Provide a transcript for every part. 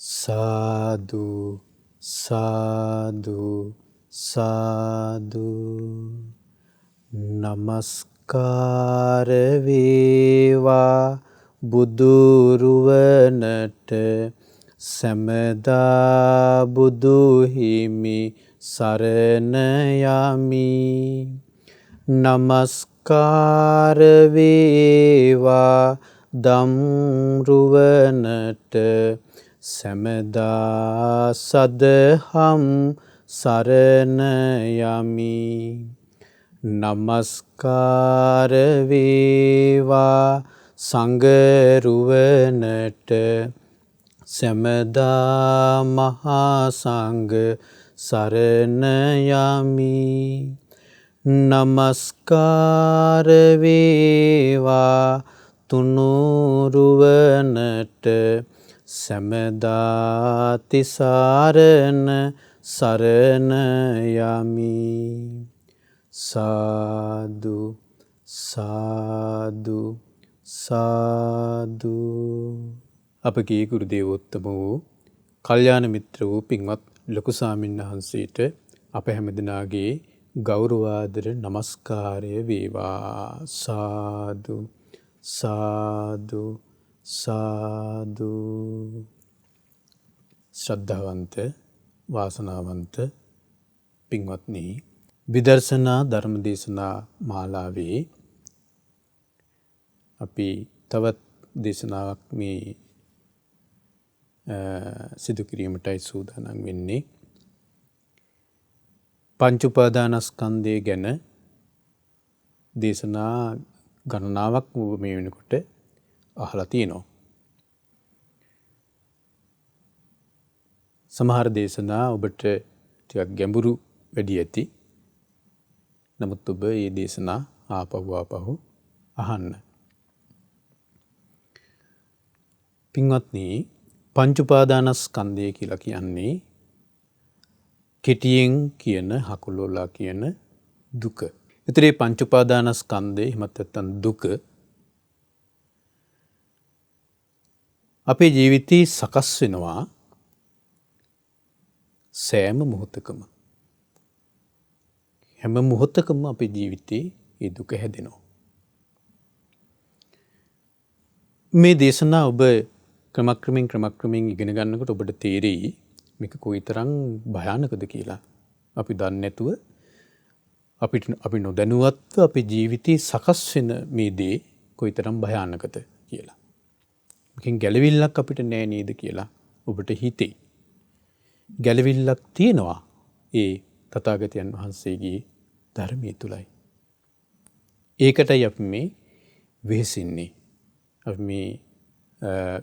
සාදු සාදු සාදු නමස්කාර වේවා බුදුරුවනට සැමදා බුදු හිමි සරණ යමි. නමස්කාර වේවා දම්රුවනට සැමදා සදහම් සරණ යමි. නමස්කාර වේවා සංඝරුවනට සැමදා මහා සංඝ සරණ යමි. නමස්කාර වේවා තුනුරුවනට සැමදා තිසරණ සරණ යමි. සාදු සාදු සාදු. අපගේ ගුරු දේවෝත්තම වූ කල්යාණ මිත්‍ර වූ පින්වත් ලොකු ස්වාමීන් වහන්සේට අප හැමදෙනාගේ ගෞරවාදර නමස්කාරය වේවා. සාදු සාදු සාදු. ශ්‍රද්ධාවන්ත වාසනාවන්ත පින්වත්නි, විදර්ශනා ධර්ම දේශනා මාලාවේ අපි තවත් දේශනාවක් මේ සිදු කිරීමටයි සූදානම් වෙන්නේ. පංච උපාදානස්කන්ධය ගැන දේශනා ගණනාවක් මේ වෙනකොට අහලා තියෙනවා. සමහර දේශනා ඔබට ටිකක් ගැඹුරු වැඩි ඇති. නමුත් ඔබ මේ දේශනා ආපහු අහන්න. පින්වත්නි, පංච උපාදානස්කන්ධය කියලා කියන්නේ කෙටියෙන් කියන හකුලෝලා කියන දුක. ඒතරේ පංච උපාදානස්කන්ධය එහෙමත් නැත්නම් දුක අපේ ජීවිතේ සකස් වෙනවා සෑම මොහොතකම. හැම මොහොතකම අපේ ජීවිතේ මේ දුක හැදෙනවා. මේ දේශනා ඔබ ක්‍රමක්‍රමයෙන් ඉගෙන ගන්නකොට ඔබට තේරෙයි මේක කොයිතරම් භයානකද කියලා. අපි දන්නේ නැතුව අපි නොදැනුවත්ව අපේ ජීවිතේ සකස් වෙන මේ දේ කොයිතරම් භයානකද කියලා. මේකෙන් ගැලවිල්ලක් අපිට නෑ නේද කියලා ඔබට හිතෙයි. ගැලවිල්ලක් තියෙනවා ඒ තථාගතයන් වහන්සේගේ ධර්මයේ තුලයි. ඒකටයි අපි මේ වෙහෙසින්නේ. අපි මේ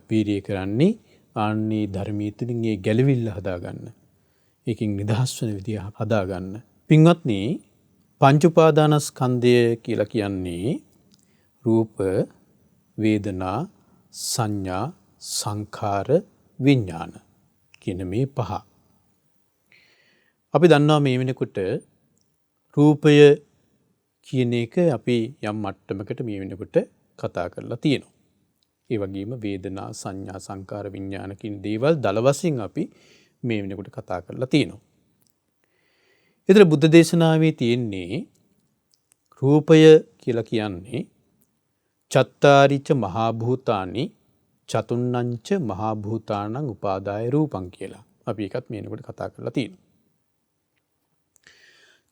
වීරිය කරන්නේ ආන්නේ ධර්මයේ තුලින් ඒ ගැලවිල්ල හදාගන්න. ඒකෙන් නිදහස් වෙන විදිය හදාගන්න. පින්වත්නි, පංච උපාදානස්කන්ධය කියලා කියන්නේ රූප, වේදනා, සංඥා, සංඛාර, විඥාන කියන මේ පහ. අපි දන්නවා මේ වෙනකොට රූපය කියන එක අපි යම් මට්ටමකට මේ වෙනකොට කතා කරලා තියෙනවා. ඒ වගේම වේදනා, සංඥා, සංකාර, විඥාන කියන දේවල් දල වශයෙන් අපි මේ වෙනකොට කතා කරලා තියෙනවා. ඒතර බුද්ධ දේශනාවේ තියෙන්නේ රූපය කියලා කියන්නේ චත්තාරිච මහා භූතානි චතුන්නංච මහා භූතානං උපාදාය රූපං කියලා. අපි ඒකත් මේ වෙනකොට කතා කරලා තියෙනවා.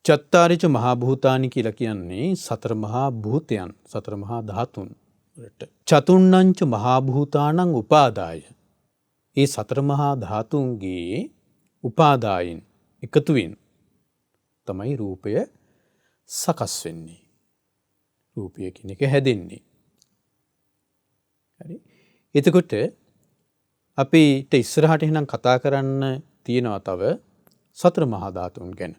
චත්තාරිච මහා භූතානි කියලා කියන්නේ සතර මහා භූතයන්, සතර මහා ධාතුන් වලට. චතුන්නංච මහා භූතානං උපාදාය. ඒ සතර මහා ධාතුන්ගේ උපාදායෙන් එකතුවෙන් තමයි රූපය සකස් වෙන්නේ. රූපය කියන එක හැදෙන්නේ. හරි. එතකොට අපිට ඉස්සරහට එහෙනම් කතා කරන්න තියෙනවා තව සතර මහා ධාතුන් ගැන.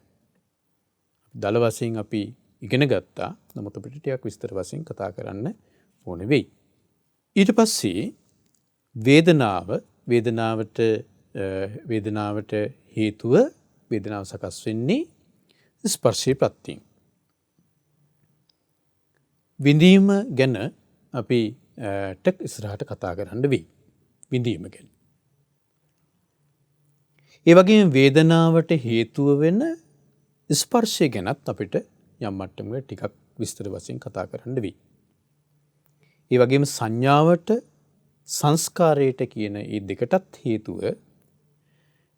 දල වශයෙන් අපි ඉගෙන ගත්තා. නමුත් අපිට ටිකක් විස්තර වශයෙන් කතා කරන්න ඕන වෙයි. ඊට පස්සේ වේදනාවට හේතුව වේදනාව සකස් වෙන්නේ ස්පර්ශයේ ප්‍රත්‍යයෙන්. විඳීම ගැන අපි ඉස්සරහට කතා කරන්න වෙයි. විඳීම ගැන. ඒ වගේම වේදනාවට හේතුව වෙන ස්පර්ශය ගැනත් අපිට යම් මට්ටමකට ටිකක් විස්තර වශයෙන් කතා කරන්න වෙයි. ඒ වගේම සංඥාවට සංස්කාරයට කියන මේ දෙකටත් හේතුව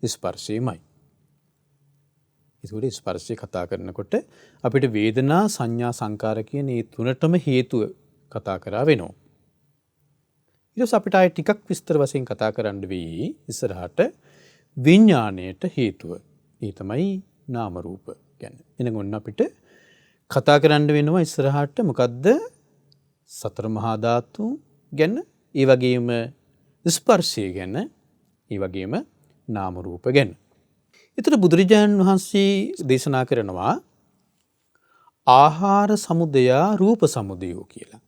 ස්පර්ශයමයි. ඒකට ස්පර්ශය කතා කරනකොට අපිට වේදනා සංඥා සංකාර කියන මේ තුනටම හේතුව කතා කරා වෙනවා. ඊට පස්සේ අපිට ආයෙ ටිකක් විස්තර වශයෙන් කතා කරන්න වෙයි ඉස්සරහට විඥාණයට හේතුව. ඒ තමයි නාම රූප කියන්නේ. එහෙනම් ඔන්න අපිට කතා කරන්න වෙනවා ඉස්සරහට මොකද්ද? සතර මහා ධාතු ගැන, ඒ වගේම ස්පර්ශය ගැන, ඒ වගේම නාම රූප ගැන. ඒතර බුදුරජාණන් වහන්සේ දේශනා කරනවා ආහාර සමුදය රූප සමුදයෝ කියලා.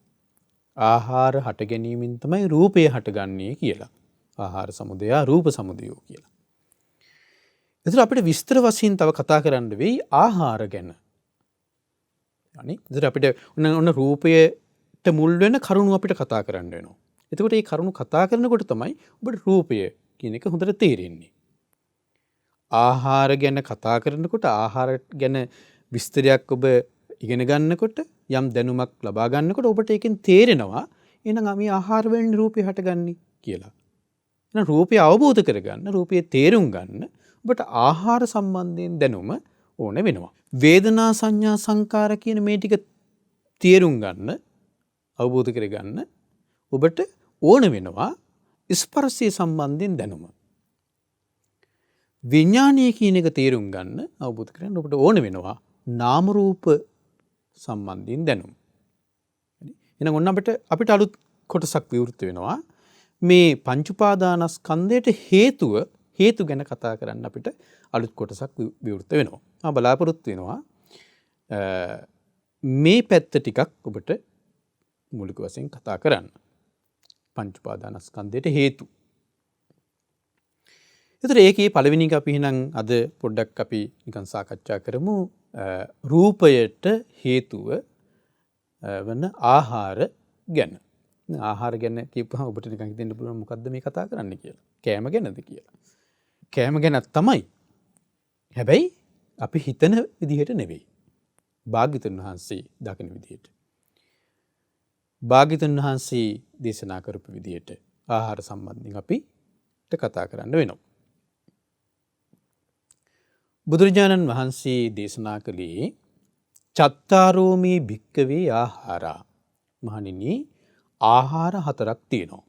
ආහාර හට ගැනීමෙන් තමයි රූපය හටගන්නේ කියලා. ආහාර සමුදය රූප සමුදයෝ කියලා. ඒතර අපිට විස්තර වශයෙන් තව කතා කරන්න වෙයි ආහාර ගැන. අනේ ඒතර අපිට ඔන්න රූපයට මුල් වෙන කරුණු අපිට කතා කරන්න වෙනවා. එතකොට මේ කරුණු කතා කරනකොට තමයි ඔබට රූපය කියන එක හොඳට තේරෙන්නේ. ආහාර ගැන කතා කරනකොට ආහාර ගැන විස්තරයක් ඔබ ඉගෙන ගන්නකොට යම් දැනුමක් ලබා ගන්නකොට ඔබට ඒකෙන් තේරෙනවා එහෙනම් අපි ආහාර වලින් රූපය හටගන්නේ කියලා. එහෙනම් රූපය අවබෝධ කරගන්න, රූපය තේරුම් ගන්න ඔබට ආහාර සම්බන්ධයෙන් දැනුම ඕන වෙනවා. වේදනා සංඥා සංකාර කියන මේ ටික තේරුම් ගන්න, අවබෝධ කරගන්න ඔබට ඕන වෙනවා ස්පර්ශය සම්බන්ධයෙන් දැනුම. විඥානීය කියන එක තේරුම් ගන්න, අවබෝධ කරගන්න ඔබට ඕන වෙනවා නාම රූප සම්බන්ධයෙන් දැනුම. එහෙනම් ඔන්න අපිට අලුත් කොටසක් විවෘත වෙනවා. මේ පංච උපාදානස්කන්ධයට හේතු ගැන කතා කරන්න අපිට අලුත් කොටසක් විවෘත වෙනවා. මම බලාපොරොත්තු වෙනවා මේ පැත්ත ටිකක් ඔබට මූලික වශයෙන් කතා කරන්න. පංච උපාදානස්කන්ධයට හේතු. ඒතර ඒකේ පළවෙනි එක අපි එහෙනම් අද පොඩ්ඩක් අපි නිකන් සාකච්ඡා කරමු රූපයට හේතුව වන ආහාර ගැන. ආහාර ගැන කියපුවම ඔබට නිකන් හිතෙන්න පුළුවන් මොකද්ද මේ කතා කරන්නේ කියලා. කෑම ගැනද කියලා. කෑම ගැනක් තමයි. හැබැයි අපි හිතන විදිහට නෙවෙයි. භාග්‍යවතුන් වහන්සේ දකින විදිහට. භාග්‍යවතුන් වහන්සේ දේශනා කරපු විදිහට ආහාර සම්බන්ධයෙන් අපිට කතා කරන්න වෙනවා. බුදුරජාණන් වහන්සේ දේශනා කළේ චත්තාරෝමේ භික්කවේ ආහාරා. මහණෙනි ආහාර හතරක් තියෙනවා.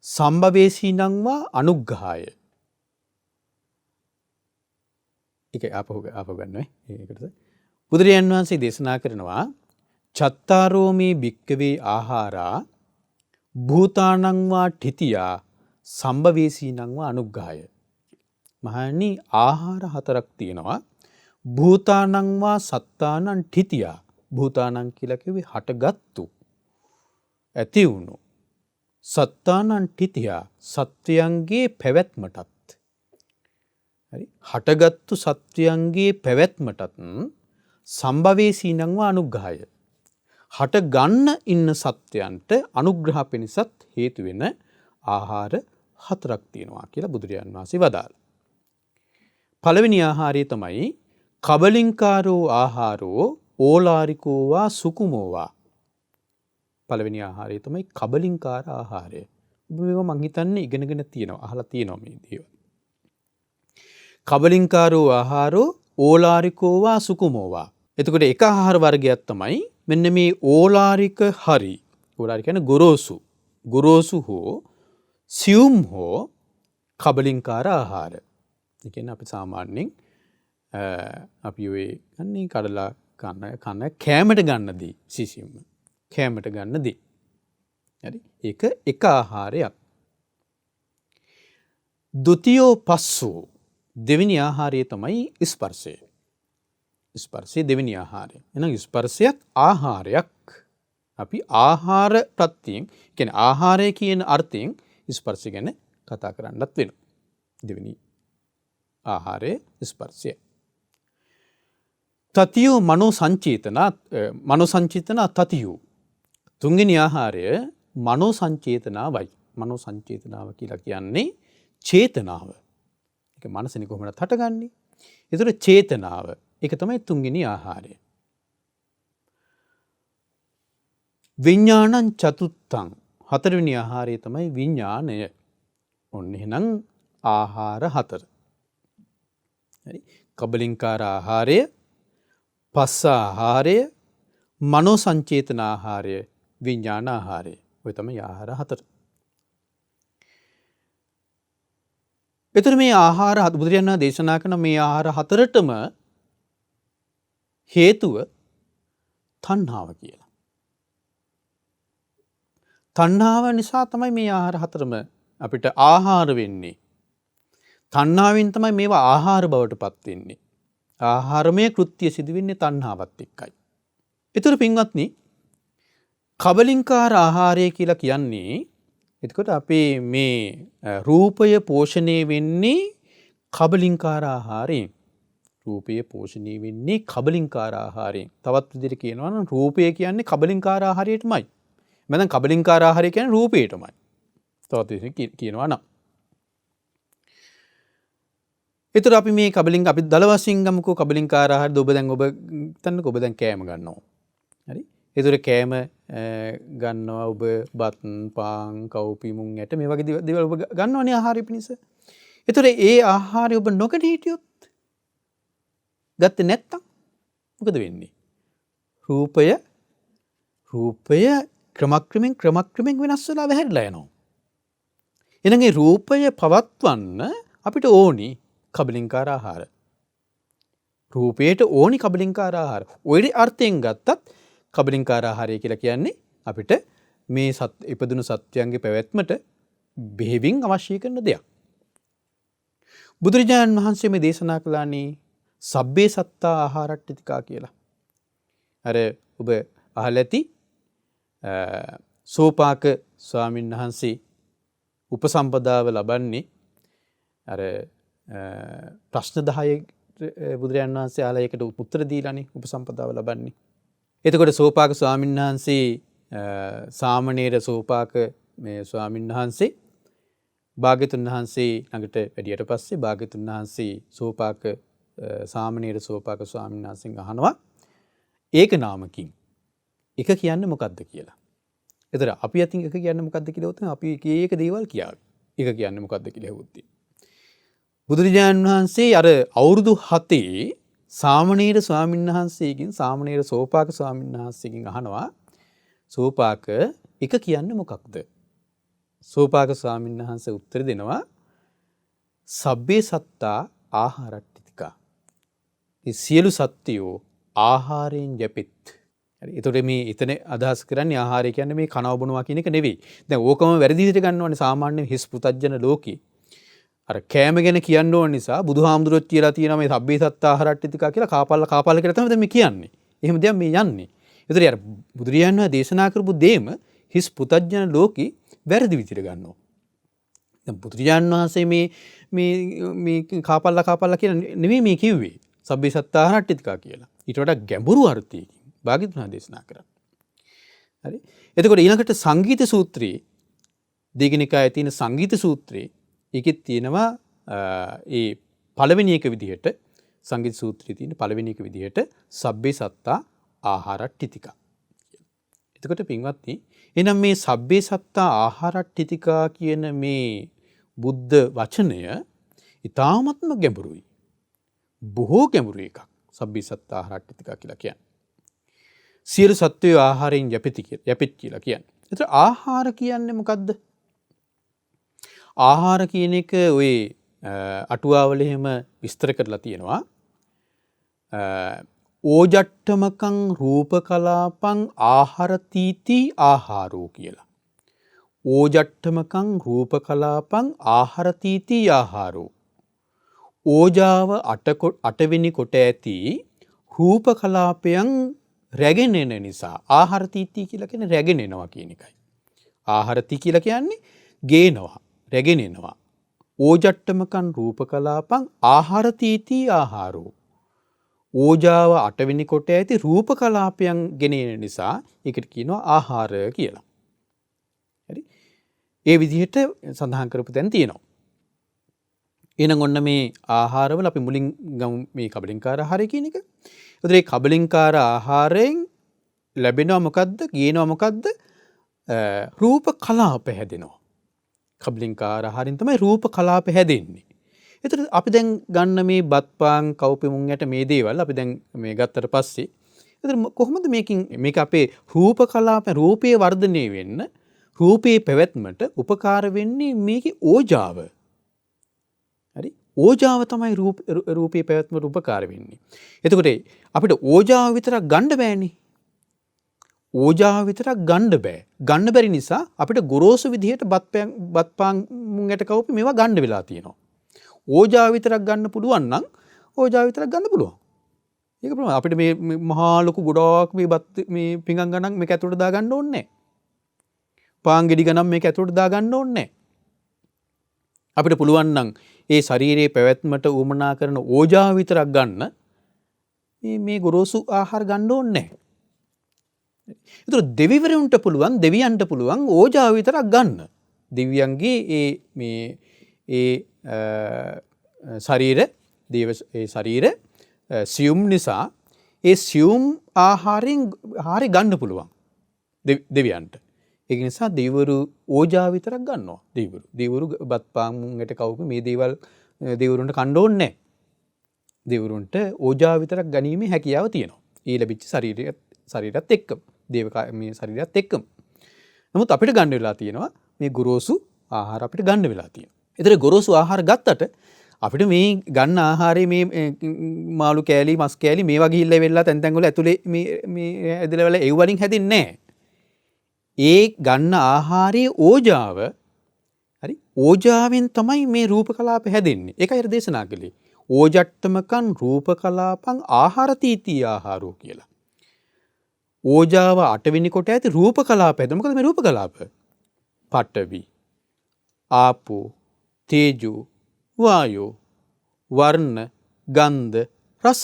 සම්භවේසීනංවා අනුග්‍රහාය. ඒක ආපහු ගන්නවා. ඒකටද බුදුරජාණන් වහන්සේ දේශනා කරනවා චත්තාරෝමේ භික්කවේ ආහාරා භූතානංවා ඨිතියා සම්භවේසීනංවා අනුග්‍රහාය. මහණනි ආහාර හතරක් තියෙනවා. භූතානංවා සත්තානං ඨිතියා. භූතානං කියලා කිව්වේ හටගත්තු, ඇති වුණු. සත්තානං ඨිතියා සත්වයන්ගේ පැවැත්මටත්. හරි හටගත්තු සත්වයන්ගේ පැවැත්මටත් සම්භවේසීනංවා අනුග්‍රහය. හට ගන්න ඉන්න සත්වයන්ට අනුග්‍රහ පිණිසත් හේතු වෙන ආහාර හතරක් තියෙනවා කියලා බුදුරජාණන් වහන්සේ වදාළා. පළවෙනි ආහාරය තමයි කබලින්කාරෝ ආහාරෝ ඕලාරිකෝවා සුකුමෝවා. පළවෙනි ආහාරය තමයි කබලින්කාර ආහාරය. ඔබ මේවා මං හිතන්නේ ඉගෙනගෙන තියෙනවා, අහලා තියෙනවා මේ දේවල්. කබලින්කාරෝ ආහාරෝ ඕලාරිකෝවා සුකුමෝවා. එතකොට එක ආහාර වර්ගයක් තමයි මෙන්න මේ ඕලාරික හරි. ඕලාරික කියන්නේ ගොරෝසු හෝ සියුම් හෝ කබලින්කාර ආහාර. ඒ කියන්නේ අපි සාමාන්‍යයෙන් අපි ඔය ගන්නේ කඩලා කන කෑමට ගන්න දී සිසියුම්. කෑමට ගන්න දී. හරි. ඒක එක ආහාරයක්. ဒုတိယ පස්සෝ දෙවෙනි ආහාරය තමයි ස්පර්ශය. ස්පර්ශය දෙවෙනි ආහාරය. එහෙනම් ස්පර්ශයත් ආහාරයක්. අපි ආහාර ප්‍රත්‍යයෙන් කියන්නේ ආහාරය කියන අර්ථයෙන් ස්පර්ශය ගැන කතා කරන්නත් වෙනවා. දෙවෙනි ආහාරය ස්පර්ශය. තතියෝ මනෝ සංචේතන තතියෝ. තුන්වෙනි ආහාරය මනෝ සංචේතනාවයි. මනෝ සංචේතනාව කියලා කියන්නේ චේතනාව. ඒක මනසනේ කොහොමද හටගන්නේ? ඒතර චේතනාව. ඒක තමයි තුන්වෙනි ආහාරය. විඥානං චතුත්තං. හතරවෙනි ආහාරය තමයි විඥාණය. ඔන්න එහෙනම් ආහාර හතර. හරි. කබලින්කාර ආහාරය, පස්ස ආහාරය, මනෝ සංචේතන ආහාරය, විඥාන ආහාරය. ඔය තමයි ආහාර හතර. එතන මේ ආහාර බුදුරජාණන් වහන්සේ දේශනා කරන මේ ආහාර හතරටම හේතුව තණ්හාව කියලා. තණ්හාව නිසා තමයි මේ ආහාර හතරම අපිට ආහාර වෙන්නේ. තණ්හාවෙන් තමයි මේවා ආහාර බවට පත් වෙන්නේ. ආහාරමය කෘත්‍ය සිදු වෙන්නේ තණ්හාවත් එක්කයි. ඒතර පින්වත්නි, කබලින්කාර ආහාරය කියලා කියන්නේ එතකොට අපේ මේ රූපය පෝෂණය වෙන්නේ කබලින්කාර ආහාරයෙන්. රූපය පෝෂණය වෙන්නේ කබලින්කාර ආහාරයෙන්. තවත් විදිහට කියනවා නම් රූපය කියන්නේ කබලින්කාර ආහාරයටමයි. මම කබලින්කාර ආහාරය කියන්නේ රූපයටමයි. තවත් විදිහට කියනවා නම්. ඒතර අපි මේ අපි දල වශයෙන් ගමුකෝ කබලින්කාර ආහාරද ඔබ දැන් කෑම ගන්නවා. හරි? ඒතර කෑම ගන්නවා ඔබ බත් පාන් කව්පි මුං ඇට මේ වගේ දේවල් ඔබ ගන්නවනේ ආහාරය පිණිස. ඒතර ඒ ආහාරය ඔබ නොගෙන හිටියොත් ගත්තේ නැත්තම් මොකද වෙන්නේ? රූපය ක්‍රමක්‍රමෙන් වෙනස් වෙලා වැහැරිලා යනවා. එහෙනම් ඒ රූපය පවත්වන්න අපිට ඕනි කබලින්කාර ආහාර. රූපයට ඕනි කබලින්කාර ආහාර. ඔය අර්ථයෙන් ගත්තත් කබලින්කාර ආහාරය කියලා කියන්නේ අපිට මේ ඉපදුණු සත්වයන්ගේ පැවැත්මට බෙහෙවින් අවශ්‍ය කරන දෙයක්. බුදුරජාණන් වහන්සේ මේ දේශනා කළානේ සබ්බේ සත්තා ආහාරට්ඨිතිකා කියලා. අර ඔබ අහලා ඇති සෝපාක ස්වාමීන් වහන්සේ උපසම්පදාව ලබන්නේ අර ප්‍රශ්න 10 බුදුරජාණන් වහන්සේ ආලා ඒකට උත්තර දීලානේ උපසම්පදාව ලබන්නේ. එතකොට සෝපාක ස්වාමීන් වහන්සේ සාමණේර සෝපාක මේ ස්වාමීන් වහන්සේ භාග්‍යතුන් වහන්සේ ළඟට වැඩියට පස්සේ භාග්‍යතුන් වහන්සේ සෝපාක සාමණේර සෝපාක ස්වාමීන් වහන්සේගෙන් අහනවා ඒක නාමකින් එක කියන්නේ මොකක්ද කියලා. එතන අපි අතින් එක කියන්නේ මොකක්ද කියලා උත්තර අපි එක දේවල් කියාවි. එක කියන්නේ මොකක්ද කියලා හෙව්වොත් බුදුරජාණන් වහන්සේ අර අවුරුදු 7 සාමණේර ස්වාමීන් වහන්සේගෙන් සාමණේර සෝපාක ස්වාමීන් වහන්සේගෙන් අහනවා සෝපාක එක කියන්නේ මොකක්ද? සෝපාක ස්වාමීන් වහන්සේ උත්තර දෙනවා සබ්බේ සත්තා ආහාරට්ඨිතිකා. මේ සියලු සත්වයෝ ආහාරයෙන් යැපෙත්. හරි. ඒතකොට මේ එතන අදහස් කරන්නේ ආහාරය කියන්නේ මේ කනව බොනවා කියන එක නෙවෙයි. දැන් ඕකම වැරදි විදිහට ගන්නවනේ සාමාන්‍ය හිස් පුතජන ලෝකේ. අර කෑම ගැන කියන්න ඕන නිසා බුදුහාමුදුරුවෝ කියලා තියෙනවා මේ සබ්බේ සත්තා ආහාරට්ඨිතිකා කියලා කාපල්ලා කියලා තමයි මේ කියන්නේ. එහෙම දෙයක් මේ යන්නේ. ඒතර යාර බුදුරජාණන් වහන්සේ දේශනා කරපු දේම හිස් පුතජන ලෝකේ වැරදි විදිහට ගන්නවා. දැන් බුදුරජාණන් වහන්සේ මේ කාපල්ලා කියලා නෙවෙයි මේ කිව්වේ. සබ්බේ සත්තා ආහාරට්ඨිතිකා කියලා. ඊට වඩා ගැඹුරු අර්ථයකින් භාග්‍යවතුන් දේශනා කරන්නේ. හරි. එතකොට ඊළඟට සංගීත සූත්‍රයේ දීඝනිකායේ තියෙන සංගීත සූත්‍රයේ ඒකෙත් තියෙනවා ඒ පළවෙනි එක විදිහට සංගීත සූත්‍රයේ තියෙන පළවෙනි එක විදිහට සබ්බේ සත්තා ආහාරට්ඨිතිකා. එතකොට පින්වත්නි එහෙනම් මේ සබ්බේ සත්තා ආහාරට්ඨිතිකා කියන මේ බුද්ධ වචනය ඊ타ත්ම ගැඹුරුයි. බොහෝ ගැඹුරු එකක්. සබ්බේ සත්තා ආහාරට්ඨිතිකා කියලා කියන්නේ. සියලු සත්වයෝ ආහාරයෙන් යැපෙති කියලා කියන්නේ. ඒතර ආහාර කියන්නේ මොකද්ද? ආහාර කියන එක ඔය අටුවාවල එහෙම විස්තර කරලා තියෙනවා. ඕජට්ඨමකං රූපකලාපං ආහාරතීති ආහාරෝ කියලා. ඕජට්ඨමකං රූපකලාපං ආහාරතීති ආහාරෝ. ඕජාව අටවෙනි කොට ඇති රූපකලාපයන් රැගෙන එන නිසා ආහාරතීති කියලා කියන්නේ රැගෙන එනවා කියන එකයි. ආහාරති කියලා කියන්නේ ගේනවා. රැගෙන එනවා. ඕජට්ඨමකං රූපකලාපං ආහාරතීති ආහාරෝ. ඕජාව අටවෙනි කොට ඇති රූපකලාපයන් ගෙන එන නිසා ඒකට කියනවා ආහාර කියලා. හරි. ඒ විදිහට සඳහන් කරපු තැන් තියෙනවා. එහෙනම් ඔන්න මේ ආහාරවල අපි මුලින් ගමු මේ කබලින්කාර ආහාරය කියන එක. ඒතර මේ කබලින්කාර ආහාරයෙන් ලැබෙනවා මොකද්ද? ගේනවා මොකද්ද? රූප කලාප හැදෙනවා. කබලින්කාර ආහාරයෙන් තමයි රූප කලාප හැදෙන්නේ. ඒතර අපි දැන් ගන්න මේ බත් පාන් කව්පි මුං යට මේ දේවල් අපි දැන් මේ ගත්තට පස්සේ ඒතර කොහොමද මේක අපේ රූප කලාප රූපයේ වර්ධනය වෙන්න රූපයේ පැවැත්මට උපකාර වෙන්නේ මේකේ ඕජාව. හරි? ඕජාව තමයි රූපයේ පැවැත්මට උපකාර වෙන්නේ. එතකොට අපිට ඕජාව විතරක් ගන්න බෑනේ. ඕජාව විතරක් ගන්න බෑ. ගන්න බැරි නිසා අපිට ගොරෝසු විදිහට බත් පාන් මුං යට කව්පි මේවා ගන්න වෙලා තියෙනවා. ඕජාව විතරක් ගන්න පුළුවන් නම් ඕජාව විතරක් ගන්න පුළුවන්. ඒක ප්‍රමාණ අපිට මේ මහා ලොකු ගොඩාක් මේ බත් මේ පිඟන් ගණන් මේක ඇතුළට දා ගන්න ඕනේ නැහැ. පාන් ගෙඩි ගණන් මේක ඇතුළට දා ගන්න ඕනේ නැහැ. අපිට පුළුවන් නම් ඒ ශරීරයේ පැවැත්මට උවමනා කරන ඕජාව විතරක් ගන්න මේ ගොරෝසු ආහාර ගන්න ඕනේ නැහැ. ඒතර දෙවිවරුන්ට පුළුවන් දෙවියන්ට පුළුවන් ඕජාව විතරක් ගන්න. දෙවියන්ගේ ශරීර සියුම් නිසා ඒ සියුම් ආහාරයෙන් ගන්න පුළුවන් දෙවියන්ට. ඒක නිසා දෙවිවරු ඕජාව විතරක් ගන්නවා. දෙවිවරු බත් පාන් මුංගට කවුපි මේ දේවල් දෙවිවරුන්ට කන්න ඕනේ නැහැ. දෙවිවරුන්ට ඕජාව විතරක් ගැනීමේ හැකියාව තියෙනවා. ඒ ලැබිච්ච ශරීරයත් එක්කම මේ ශරීරයත් එක්කම. නමුත් අපිට ගන්න වෙලා තියෙනවා මේ ගොරෝසු ආහාර අපිට ගන්න වෙලා තියෙනවා. ඒතර ගොරෝසු ආහාර ගත්තට අපිට මේ ගන්න ආහාරයේ මේ මාළු කෑලි මස් කෑලි මේවා ගිහිල්ලා වෙලා තැන් තැන් වල ඇතුලේ මේ ඇදලා වල ඒ වලින් හැදින්නේ නැහැ. ඒ ගන්න ආහාරයේ ඕජාව හරි ඕජාවෙන් තමයි මේ රූප කලාප හැදෙන්නේ. ඒකයි අර දේශනා කළේ. ඕජට්ටමකන් රූප කලාපං ආහාරතීති ආහාරෝ කියලා. ඕජාව 8 වෙනි කොට ඇති රූප කලාප හැදෙනවා. මොකද මේ රූප කලාප? පඨවි, ආපෝ, තේජෝ, වායෝ, වර්ණ, ගන්ධ, රස,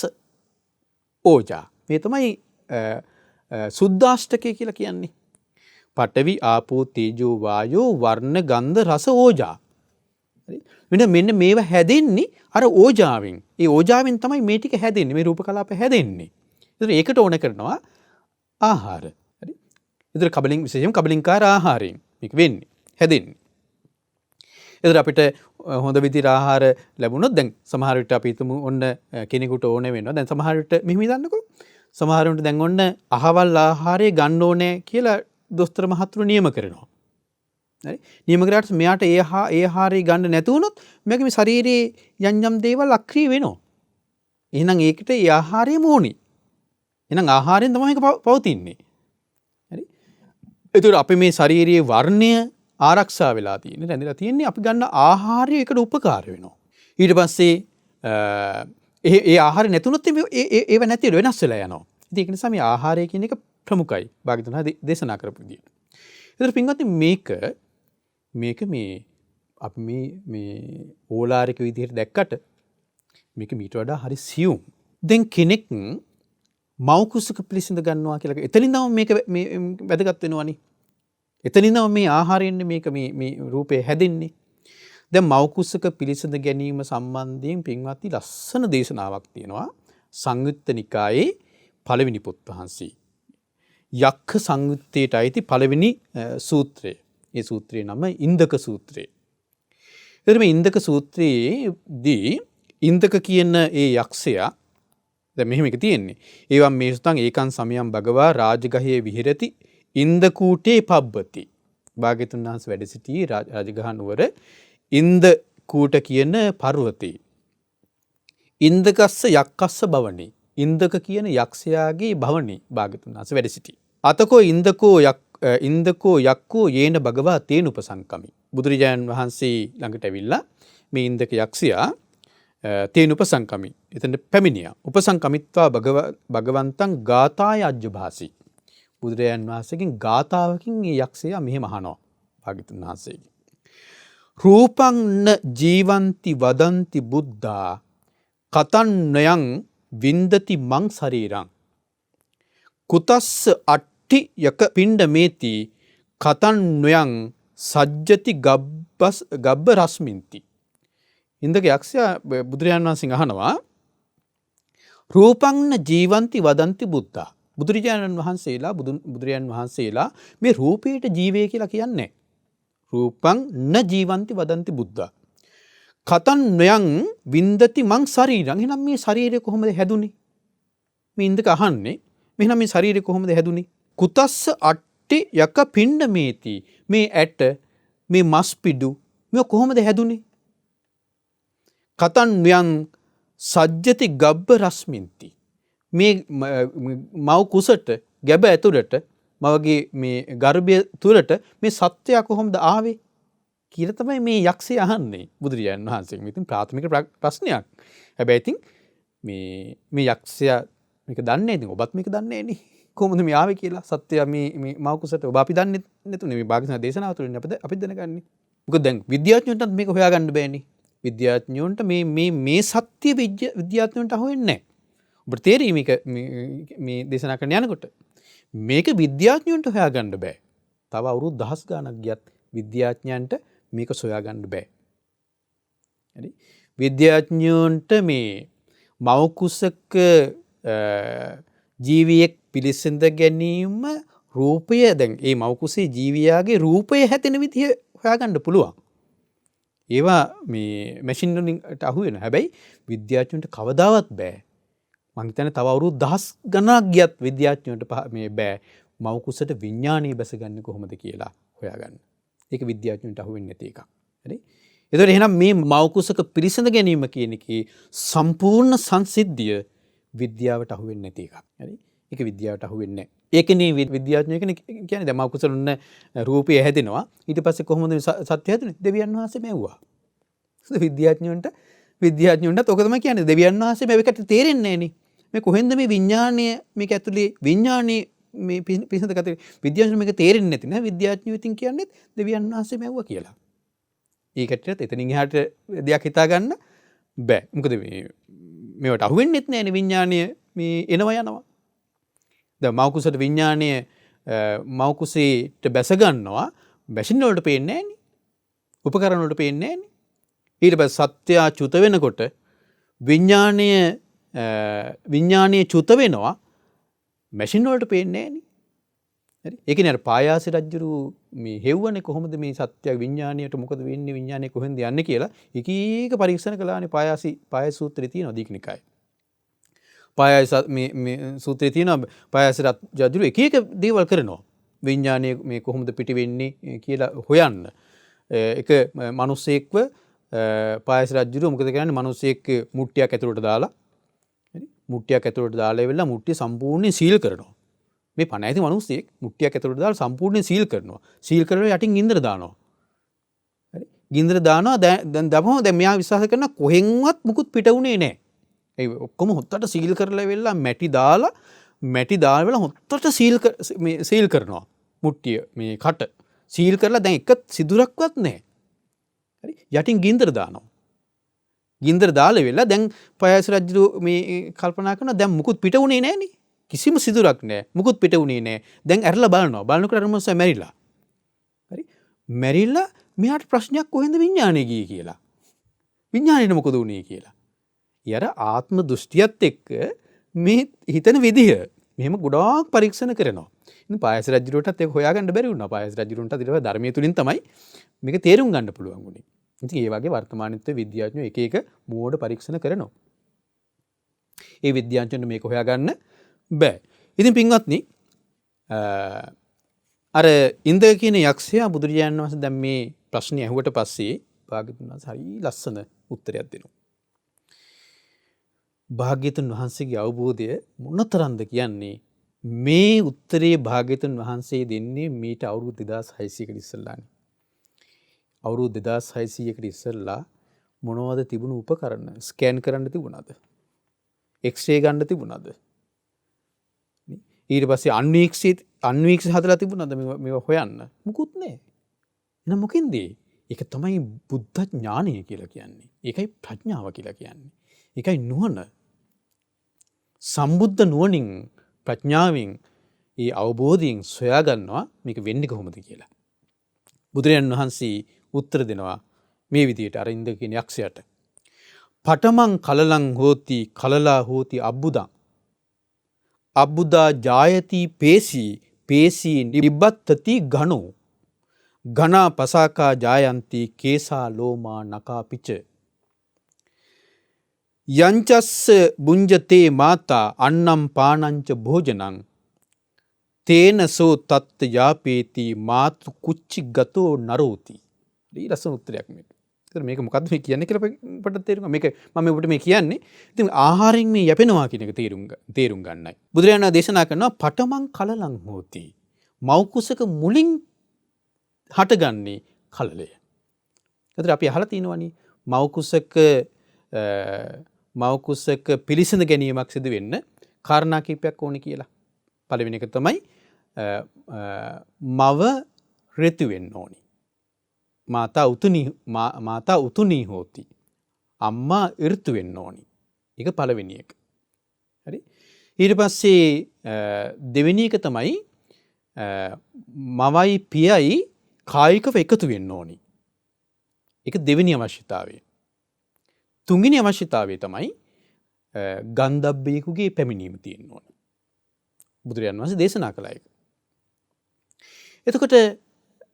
ඕජා. මේ තමයි සුද්දාෂ්ටකය කියලා කියන්නේ. පඨවි, ආපෝ, තේජෝ, වායෝ, වර්ණ, ගන්ධ, රස, ඕජා. මෙන්න මේවා හැදෙන්නේ අර ඕජාවෙන්. ඒ ඕජාවෙන් තමයි මේ ටික හැදෙන්නේ. මේ රූප කලාප හැදෙන්නේ. ඒකට ඕන කරනවා ආහාර. හරි? ඒතර විශේෂයෙන් කබලින්කාර ආහාරයෙන් මේක වෙන්නේ. හැදෙන්නේ. ඒතර අපිට හොඳ විදිහට ආහාර ලැබුණොත් දැන් සමහර විට අපි හිතමු ඔන්න කෙනෙකුට ඕනේ වෙනවා. දැන් සමහර විට මෙහෙම හිතන්නකෝ. සමහරුන්ට දැන් ඔන්න අහවල් ආහාරය ගන්න ඕනේ කියලා දොස්තර මහතුරු නියම කරනවා. හරි? නියම කරාට මෙයාට ඒ ආහාරය ගන්න නැති වුණොත් මෙයාගේ මේ ශරීරයේ යම් දේවල් අක්‍රිය වෙනවා. එහෙනම් ඒකට ඒ ආහාරයම ඕනේ. එහෙනම් ආහාරයෙන් තමයි මේක පවතින්නේ. හරි? ඒතර අපි මේ ශාරීරියේ වර්ණය ආරක්ෂා වෙලා තියෙන්නේ රැඳිලා තියෙන්නේ අපි ගන්න ආහාරය ඒකට උපකාර වෙනවා. ඊට පස්සේ ඒ ආහාර නැතුනොත් ඒව නැති වෙනස් වෙලා යනවා. ඉතින් ඒක නිසා මේ ආහාරය කියන එක ප්‍රමුඛයි. භාග්‍යවතුන් දේශනා කරපු විදියට. ඒතර පින්වත්නි මේක මේ අපි මේ ඕලාරික විදියට දැක්කට මේක මීට වඩා හරි සියුම්. දැන් කෙනෙක් මව් කුසක පිළිසිඳ ගන්නවා කියලා එතනින්ම මේක මේ වැදගත් වෙනවනේ. එතනින්ම මේ ආහාරයෙන් මේක මේ රූපේ හැදෙන්නේ. දැන් මව් කුසක පිළිසිඳ ගැනීම සම්බන්ධයෙන් පින්වත්නි ලස්සන දේශනාවක් තියෙනවා සංයුත්ත නිකායේ පළවෙනි පොත් වහන්සේ. යක්ඛ සංයුත්තේට අයිති පළවෙනි සූත්‍රය. ඒ සූත්‍රයේ නම ඉන්දක සූත්‍රය. එතන මේ ඉන්දක සූත්‍රයේදී ඉන්දක කියන ඒ යක්ෂයා දැන් මෙහෙම එක තියෙන්නේ. ඒවම් මේ සුතං ඒකං සමයං භගවා රාජගහයේ විහෙරති ඉන්දකූටේ පබ්බති. භාග්‍යතුන් වහන්සේ වැඩ සිටියේ රාජගහ නුවර ඉන්දකූට කියන පර්වතේ. ඉන්දකස්ස යක්කස්ස භවනේ. ඉන්දක කියන යක්ෂයාගේ භවනේ භාග්‍යතුන් වහන්සේ වැඩ සිටියේ. අතකෝ ඉන්දකෝ යක්කෝ යේන භගවා තේන උපසංකමි. බුදුරජාණන් වහන්සේ ළඟට ඇවිල්ලා මේ ඉන්දක යක්ෂයා තේන උපසංකමි. එතන පැමිණියා. උපසංකමිත්වා භගවන්තං ගාථාය අජ්ජභාසි. බුදුරජාණන් වහන්සේගෙන් ගාථාවකින් මේ යක්ෂයා මෙහෙම අහනවා භාග්‍යවතුන් වහන්සේගෙන්. රූපං න ජීවಂತಿ වදಂತಿ බුද්ධා කතන්නයන් වින්දති මං ශරීරං කුතස්ස අට්ටි යක පිණ්ඩමේති කතන්නයන් සජ්ජති ගබ්බ රස්මින්ති. ඉන්දක යක්ෂයා බුදුරජාණන් වහන්සේ අහනවා රූපං ජීවಂತಿ වදಂತಿ බුද්ධා. බුදුරජාණන් වහන්සේලා මේ රූපයට ජීවය කියලා කියන්නේ. රූපං න ජීවಂತಿ වදಂತಿ බුද්ධා. කතං නයං වින්දති මං ශරීරං. එහෙනම් මේ ශරීරය කොහොමද හැදුනේ? මේ ඉන්දක අහන්නේ මෙහෙනම් මේ ශරීරය කොහොමද හැදුනේ? කුතස්ස අට්ටි යක පිණ්ඩමේති. මේ ඇට මේ මස් පිඩු මේ කොහොමද හැදුනේ? කතං නයං සජ්ජති ගබ්බ රස්මින්ති. මේ මව් කුසට ගැබ ඇතුළට මවගේ මේ ගර්භය තුළට මේ සත්වයා කොහොමද ආවේ කියලා තමයි මේ යක්ෂය අහන්නේ බුදුරජාණන් වහන්සේගෙන්. ඉතින් ප්‍රාථමික ප්‍රශ්නයක්. හැබැයි ඉතින් මේ යක්ෂයා මේක දන්නේ. ඉතින් ඔබත් මේක දන්නේ නේ. කොහොමද මේ ආවේ කියලා සත්වයා මේ මව් කුසට ඔබ අපි දන්නේ නැතුනේ. මේ භාග්‍යවතුන් දේශනාව තුළින් අපි දැනගන්නේ. මොකද දැන් විද්‍යාඥයන්ටත් මේක හොයාගන්න බෑනේ. විද්‍යාඥයන්ට මේ සත්‍ය විද්‍යාඥයන්ට අහුවෙන්නේ නැහැ. ඔබට තේරෙයි මේක මේ දේශනා කරන්න යනකොට. මේක විද්‍යාඥයන්ට හොයාගන්න බෑ. තව අවුරුදු දහස් ගාණක් ගියත් විද්‍යාඥයන්ට මේක සොයාගන්න බෑ. හරි? විද්‍යාඥයන්ට මේ මව කුසක ජීවියෙක් පිළිසඳ ගැනීම රූපය දැන් ඒ මව කුසේ ජීවියාගේ රූපය හැදෙන විදිහ හොයාගන්න පුළුවන්. ඒවා මේ මැෂින් ලර්නින්ග්ට අහු වෙනවා. හැබැයි විද්‍යාඥයන්ට කවදාවත් බෑ. මං හිතන්නේ තව අවුරුදු දහස් ගණනක් ගියත් විද්‍යාඥයන්ට මේ බෑ මව කුසට විඥානීය බැසගන්නේ කොහොමද කියලා හොයාගන්න. ඒක විද්‍යාඥයන්ට අහු වෙන්නේ නැති එකක්. හරි? ඒතකොට එහෙනම් මේ මව කුසක පිරිසඳ ගැනීම කියන එකේ සම්පූර්ණ සංසිද්ධිය විද්‍යාවට අහු වෙන්නේ නැති එකක්. හරි? ඒක විද්‍යාවට අහු වෙන්නේ නැහැ. ඒකනේ විද්‍යාඥයෝ කියන්නේ දැන් මව කුසල උන්න රූපය හැදෙනවා. ඊට පස්සේ කොහොමද සත්‍ය හැදුනේ? දෙවියන් වහන්සේ මෙව්වා. විද්‍යාඥයන්ට ඔක තමයි කියන්නේ. දෙවියන් වහන්සේ මේකට තේරෙන්නේ නැහෙනි. මේ කොහෙන්ද මේ විඥාණය මේක ඇතුලේ විඥාණය මේ පිරිසඳ ගත විද්‍යාඥයෝ මේක තේරෙන්නේ නැති නෑ. විද්‍යාඥයෝ ඉතින් කියන්නේ දෙවියන් වහන්සේ මෙව්වා කියලා. ඒකටත් එතනින් එහාට දෙයක් හිතා ගන්න බෑ. මොකද මේවට අහු වෙන්නෙත් නෑනේ විඥාණය මේ එනවා යනවා. දැන් මව කුසට විඥාණය මව කුසේට බැස ගන්නවා මැෂින් වලට පේන්නේ නෑනේ. උපකරණ වලට පේන්නේ නෑනේ. ඊට පස්සේ සත්‍යය චුත වෙනකොට විඥාණය චුත වෙනවා මැෂින් වලට පේන්නේ නෑනේ. හරි? ඒ කියන්නේ අර පායාසි රජුරු මේ හෙව්වනේ කොහොමද මේ සත්‍ය විඥාණයට මොකද වෙන්නේ විඥාණය කොහෙන්ද යන්නේ කියලා එක එක පරීක්ෂණ කළානේ පායාස සූත්‍රයේ තියෙනවා දීඝනිකායේ. පායාස මේ සූත්‍රයේ තියෙනවා පායාසි රජුරු එක එක දේවල් කරනවා. විඥාණය මේ කොහොමද පිටි වෙන්නේ කියලා හොයන්න. එක මිනිස්සෙක්ව පායාසි රජුරු මොකද කරන්නේ මිනිස්සෙක් මුට්ටියක් ඇතුළට දාලා මුට්ටියක් ඇතුළට දාලා ඉවරලා මුට්ටිය සම්පූර්ණයෙන් සීල් කරනවා. මේ පණ ඇති මිනිස්සෙක් මුට්ටියක් ඇතුළට දාලා සම්පූර්ණයෙන් සීල් කරනවා. සීල් කරලා යටින් ගින්දර දානවා. හරි? ගින්දර දානවා දැන් දැන් මෙයා විශ්වාස කරනවා කොහෙන්වත් මුකුත් පිට වුණේ නැහැ. ඒ ඔක්කොම හොත්තට සීල් කරලා ඉවරලා මැටි දාලා හොත්තට සීල් කරනවා. මුට්ටිය මේ කට සීල් කරලා දැන් එක සිදුරක්වත් නැහැ. හරි? යටින් ගින්දර දානවා. ගින්දර දාලා ඉවරලා දැන් පයාස රජු මේ කල්පනා කරනවා දැන් මුකුත් පිට වුණේ නැහනේ. කිසිම සිදුරක් නැහැ. මුකුත් පිට වුණේ නැහැ. දැන් ඇරලා බලනවා. බලනකොට අර මොහොත මැරිලා. හරි? මැරිලා මෙයාට ප්‍රශ්නයක් කොහෙන්ද විඥානය ගියේ කියලා. විඥානෙට මොකද වුණේ කියලා. ඊයර ආත්ම දෘෂ්ටියත් එක්ක මේ හිතන විදිහ මෙහෙම ගොඩාක් පරීක්ෂණ කරනවා. ඉතින් පායාස රජුටත් ඒක හොයාගන්න බැරි වුණා. පායාස රජුන්ට ඊට පස්සේ ධර්මයේ තුලින් තමයි මේක තේරුම් ගන්න පුළුවන් වුණේ. ඉතින් ඒ වගේ වර්තමානිත්ව විද්‍යාඥයෝ එක එක මෝඩ පරීක්ෂණ කරනවා. ඒ විද්‍යාඥයන්ට මේක හොයාගන්න බෑ. ඉතින් පින්වත්නි අර ඉන්ද්‍ර කියන යක්ෂයා බුදුරජාණන් වහන්සේ දැන් මේ ප්‍රශ්නේ ඇහුවට පස්සේ භාග්‍යතුන් වහන්සේ හරි ලස්සන උත්තරයක් දෙනවා. භාග්‍යතුන් වහන්සේගේ අවබෝධය මොනතරම්ද කියන්නේ මේ උත්තරේ භාග්‍යතුන් වහන්සේ දෙන්නේ මීට අවුරුදු 2600කට ඉස්සෙල්ලානේ. අවුරුදු 2600කට ඉස්සෙල්ලා මොනවද තිබුණු උපකරණ? ස්කෑන් කරන්න තිබුණාද? එක්ස්රේ ගන්න තිබුණාද? ඊට පස්සේ අන්වීක්ෂ හදලා තිබුණාද මේවා හොයන්න? මුකුත් නැහැ. එහෙනම් මොකෙන්ද? ඒක තමයි බුද්ධ ඥානය කියලා කියන්නේ. ඒකයි ප්‍රඥාව කියලා කියන්නේ. ඒකයි නුවණ. සම්බුද්ධ නුවණින් ප්‍රඥාවෙන් ඒ අවබෝධයෙන් සොයා ගන්නවා මේක වෙන්නේ කොහොමද කියලා. බුදුරජාණන් වහන්සේ උත්තර දෙනවා මේ විදිහට අර ඉන්ද්‍ර කියන යක්ෂයාට. පටමං කලලං හෝති කලලා හෝති අබ්බුදං. අබ්බුදා ජායති පේසී පේසී නිබ්බත්තති ගනෝ. ගනා පසාකා ජායන්ති කේසා ලෝමා නකා පිච. යංචස්ස බුංජතේ මාතා අන්නම් පානංච භෝජනං තේනසෝ තත්ත යාපේති මාතු කුච්චි ගතෝ නරෝති. ඊ රස උත්තරයක් මේක. මේක මොකද්ද මේ කියන්නේ කියලා අපට තේරුණා. මේක මම ඔබට මේ කියන්නේ ඉතින් ආහාරයෙන් මේ යැපෙනවා කියන එක තේරුම් ගන්නයි. බුදුරජාණන් දේශනා කරනවා පටමං කලලං හෝති. මව් කුසක මුලින් හටගන්නේ කලලය. ඒතර අපි අහලා තියෙනවනේ මව් කුසක පිළිසඳ ගැනීමක් සිදු වෙන්න කාරණා කිහිපයක් ඕනේ කියලා. පළවෙනි එක තමයි මව ඍතු වෙන්න ඕනි. මාතා උතුණී හෝති. අම්මා ඍතු වෙන්න ඕනි. ඒක පළවෙනි එක. හරි. ඊට පස්සේ දෙවෙනි එක තමයි මවයි පියයි කායිකව එකතු වෙන්න ඕනි. ඒක දෙවෙනි අවශ්‍යතාවය. තුන්වෙනි අවශ්‍යතාවය තමයි ගන්ධබ්බයෙකුගේ පැමිණීම තියෙන්න ඕන. බුදුරජාණන් වහන්සේ දේශනා කළා ඒක. එතකොට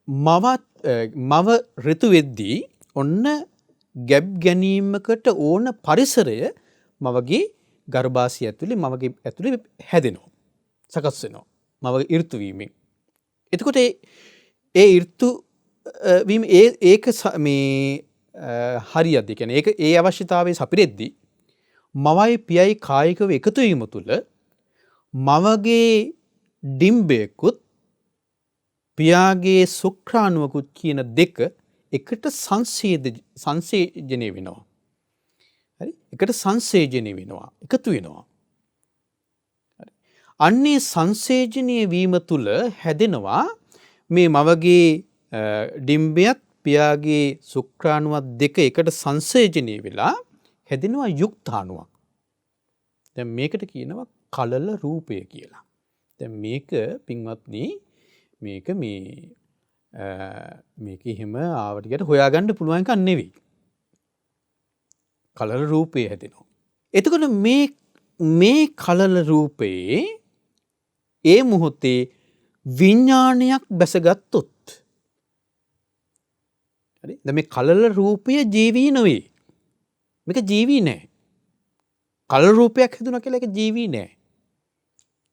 මව ඍතු වෙද්දී ඔන්න ගැබ් ගැනීමකට ඕන පරිසරය මවගේ ගර්භාෂය ඇතුලේ මවගේ ඇතුලේ හැදෙනවා. සකස් වෙනවා. මවගේ ඍතු වීමෙන්. එතකොට ඒ ඍතු වීම ඒක මේ හරියද කියන්නේ ඒක ඒ අවශ්‍යතාවයේ සපිරෙද්දී මවයි පියයි කායිකව එකතු වීම තුළ මවගේ ඩිම්බයකුත් පියාගේ ශුක්‍රාණුවකුත් කියන දෙක එකට සංසේජනය වෙනවා. හරි? එකට සංසේජනය වෙනවා. එකතු වෙනවා. හරි? අන්නේ සංසේජනය වීම තුළ හැදෙනවා මේ මවගේ ඩිම්බයත් පියාගේ ශුක්‍රාණුවත් දෙක එකට සංසේජනය වෙලා හැදෙනවා යුක්තාණුවක්. දැන් මේකට කියනවා කලල රූපය කියලා. දැන් මේක පින්වත්නි මේක එහෙම ආවටිකට හොයාගන්න පුළුවන් එකක් නෙවෙයි. කලල රූපය හැදෙනවා. එතකොට මේ කලල රූපයේ ඒ මොහොතේ විඥානයක් බැසගත්තොත් හරි දැන් මේ කලල රූපය ජීවී නෙවෙයි. මේක ජීවී නෑ. කලල රූපයක් හැදුණා කියලා ඒක ජීවී නෑ.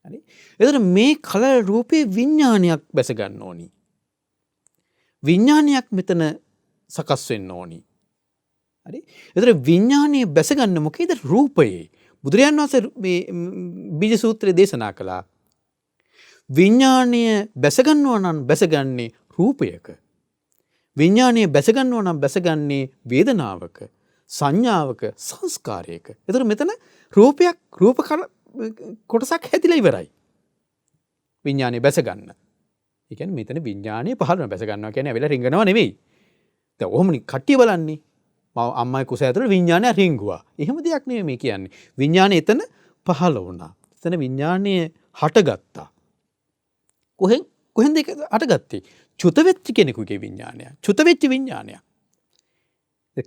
හරි. එතකොට මේ කලල රූපේ විඥානයක් බැස ගන්න ඕනි. විඥානයක් මෙතන සකස් වෙන්න ඕනි. හරි. එතකොට විඥානය බැස ගන්න මොකේද රූපයේ. බුදුරජාණන් වහන්සේ මේ බීජ සූත්‍රයේ දේශනා කළා. විඥානය බැස ගන්නවා නම් බැසගන්නේ රූපයක. විඥානය බැස ගන්නවා නම් බැසගන්නේ වේදනාවක, සංඥාවක, සංස්කාරයක. එතකොට මෙතන රූප කොටසක් හැදිලා ඉවරයි. විඥානය බැස ගන්න. ඒ කියන්නේ මෙතන විඥානය පහළ වෙන බැස ගන්නවා කියන්නේ ඇවිල්ලා රිංගනවා නෙවෙයි. දැන් ඔහොමනේ කට්ටිය බලන්නේ. අම්මයි කුස ඇතුළේ විඥානය රිංගුවා. එහෙම දෙයක් නෙවෙයි මේ කියන්නේ. විඥානය එතන පහළ වුණා. එතන විඥානය හටගත්තා. කොහෙන්ද ඒක හටගත්තේ? චුත වෙච්ච කෙනෙකුගේ විඥානය. චුත වෙච්ච විඥානයක්.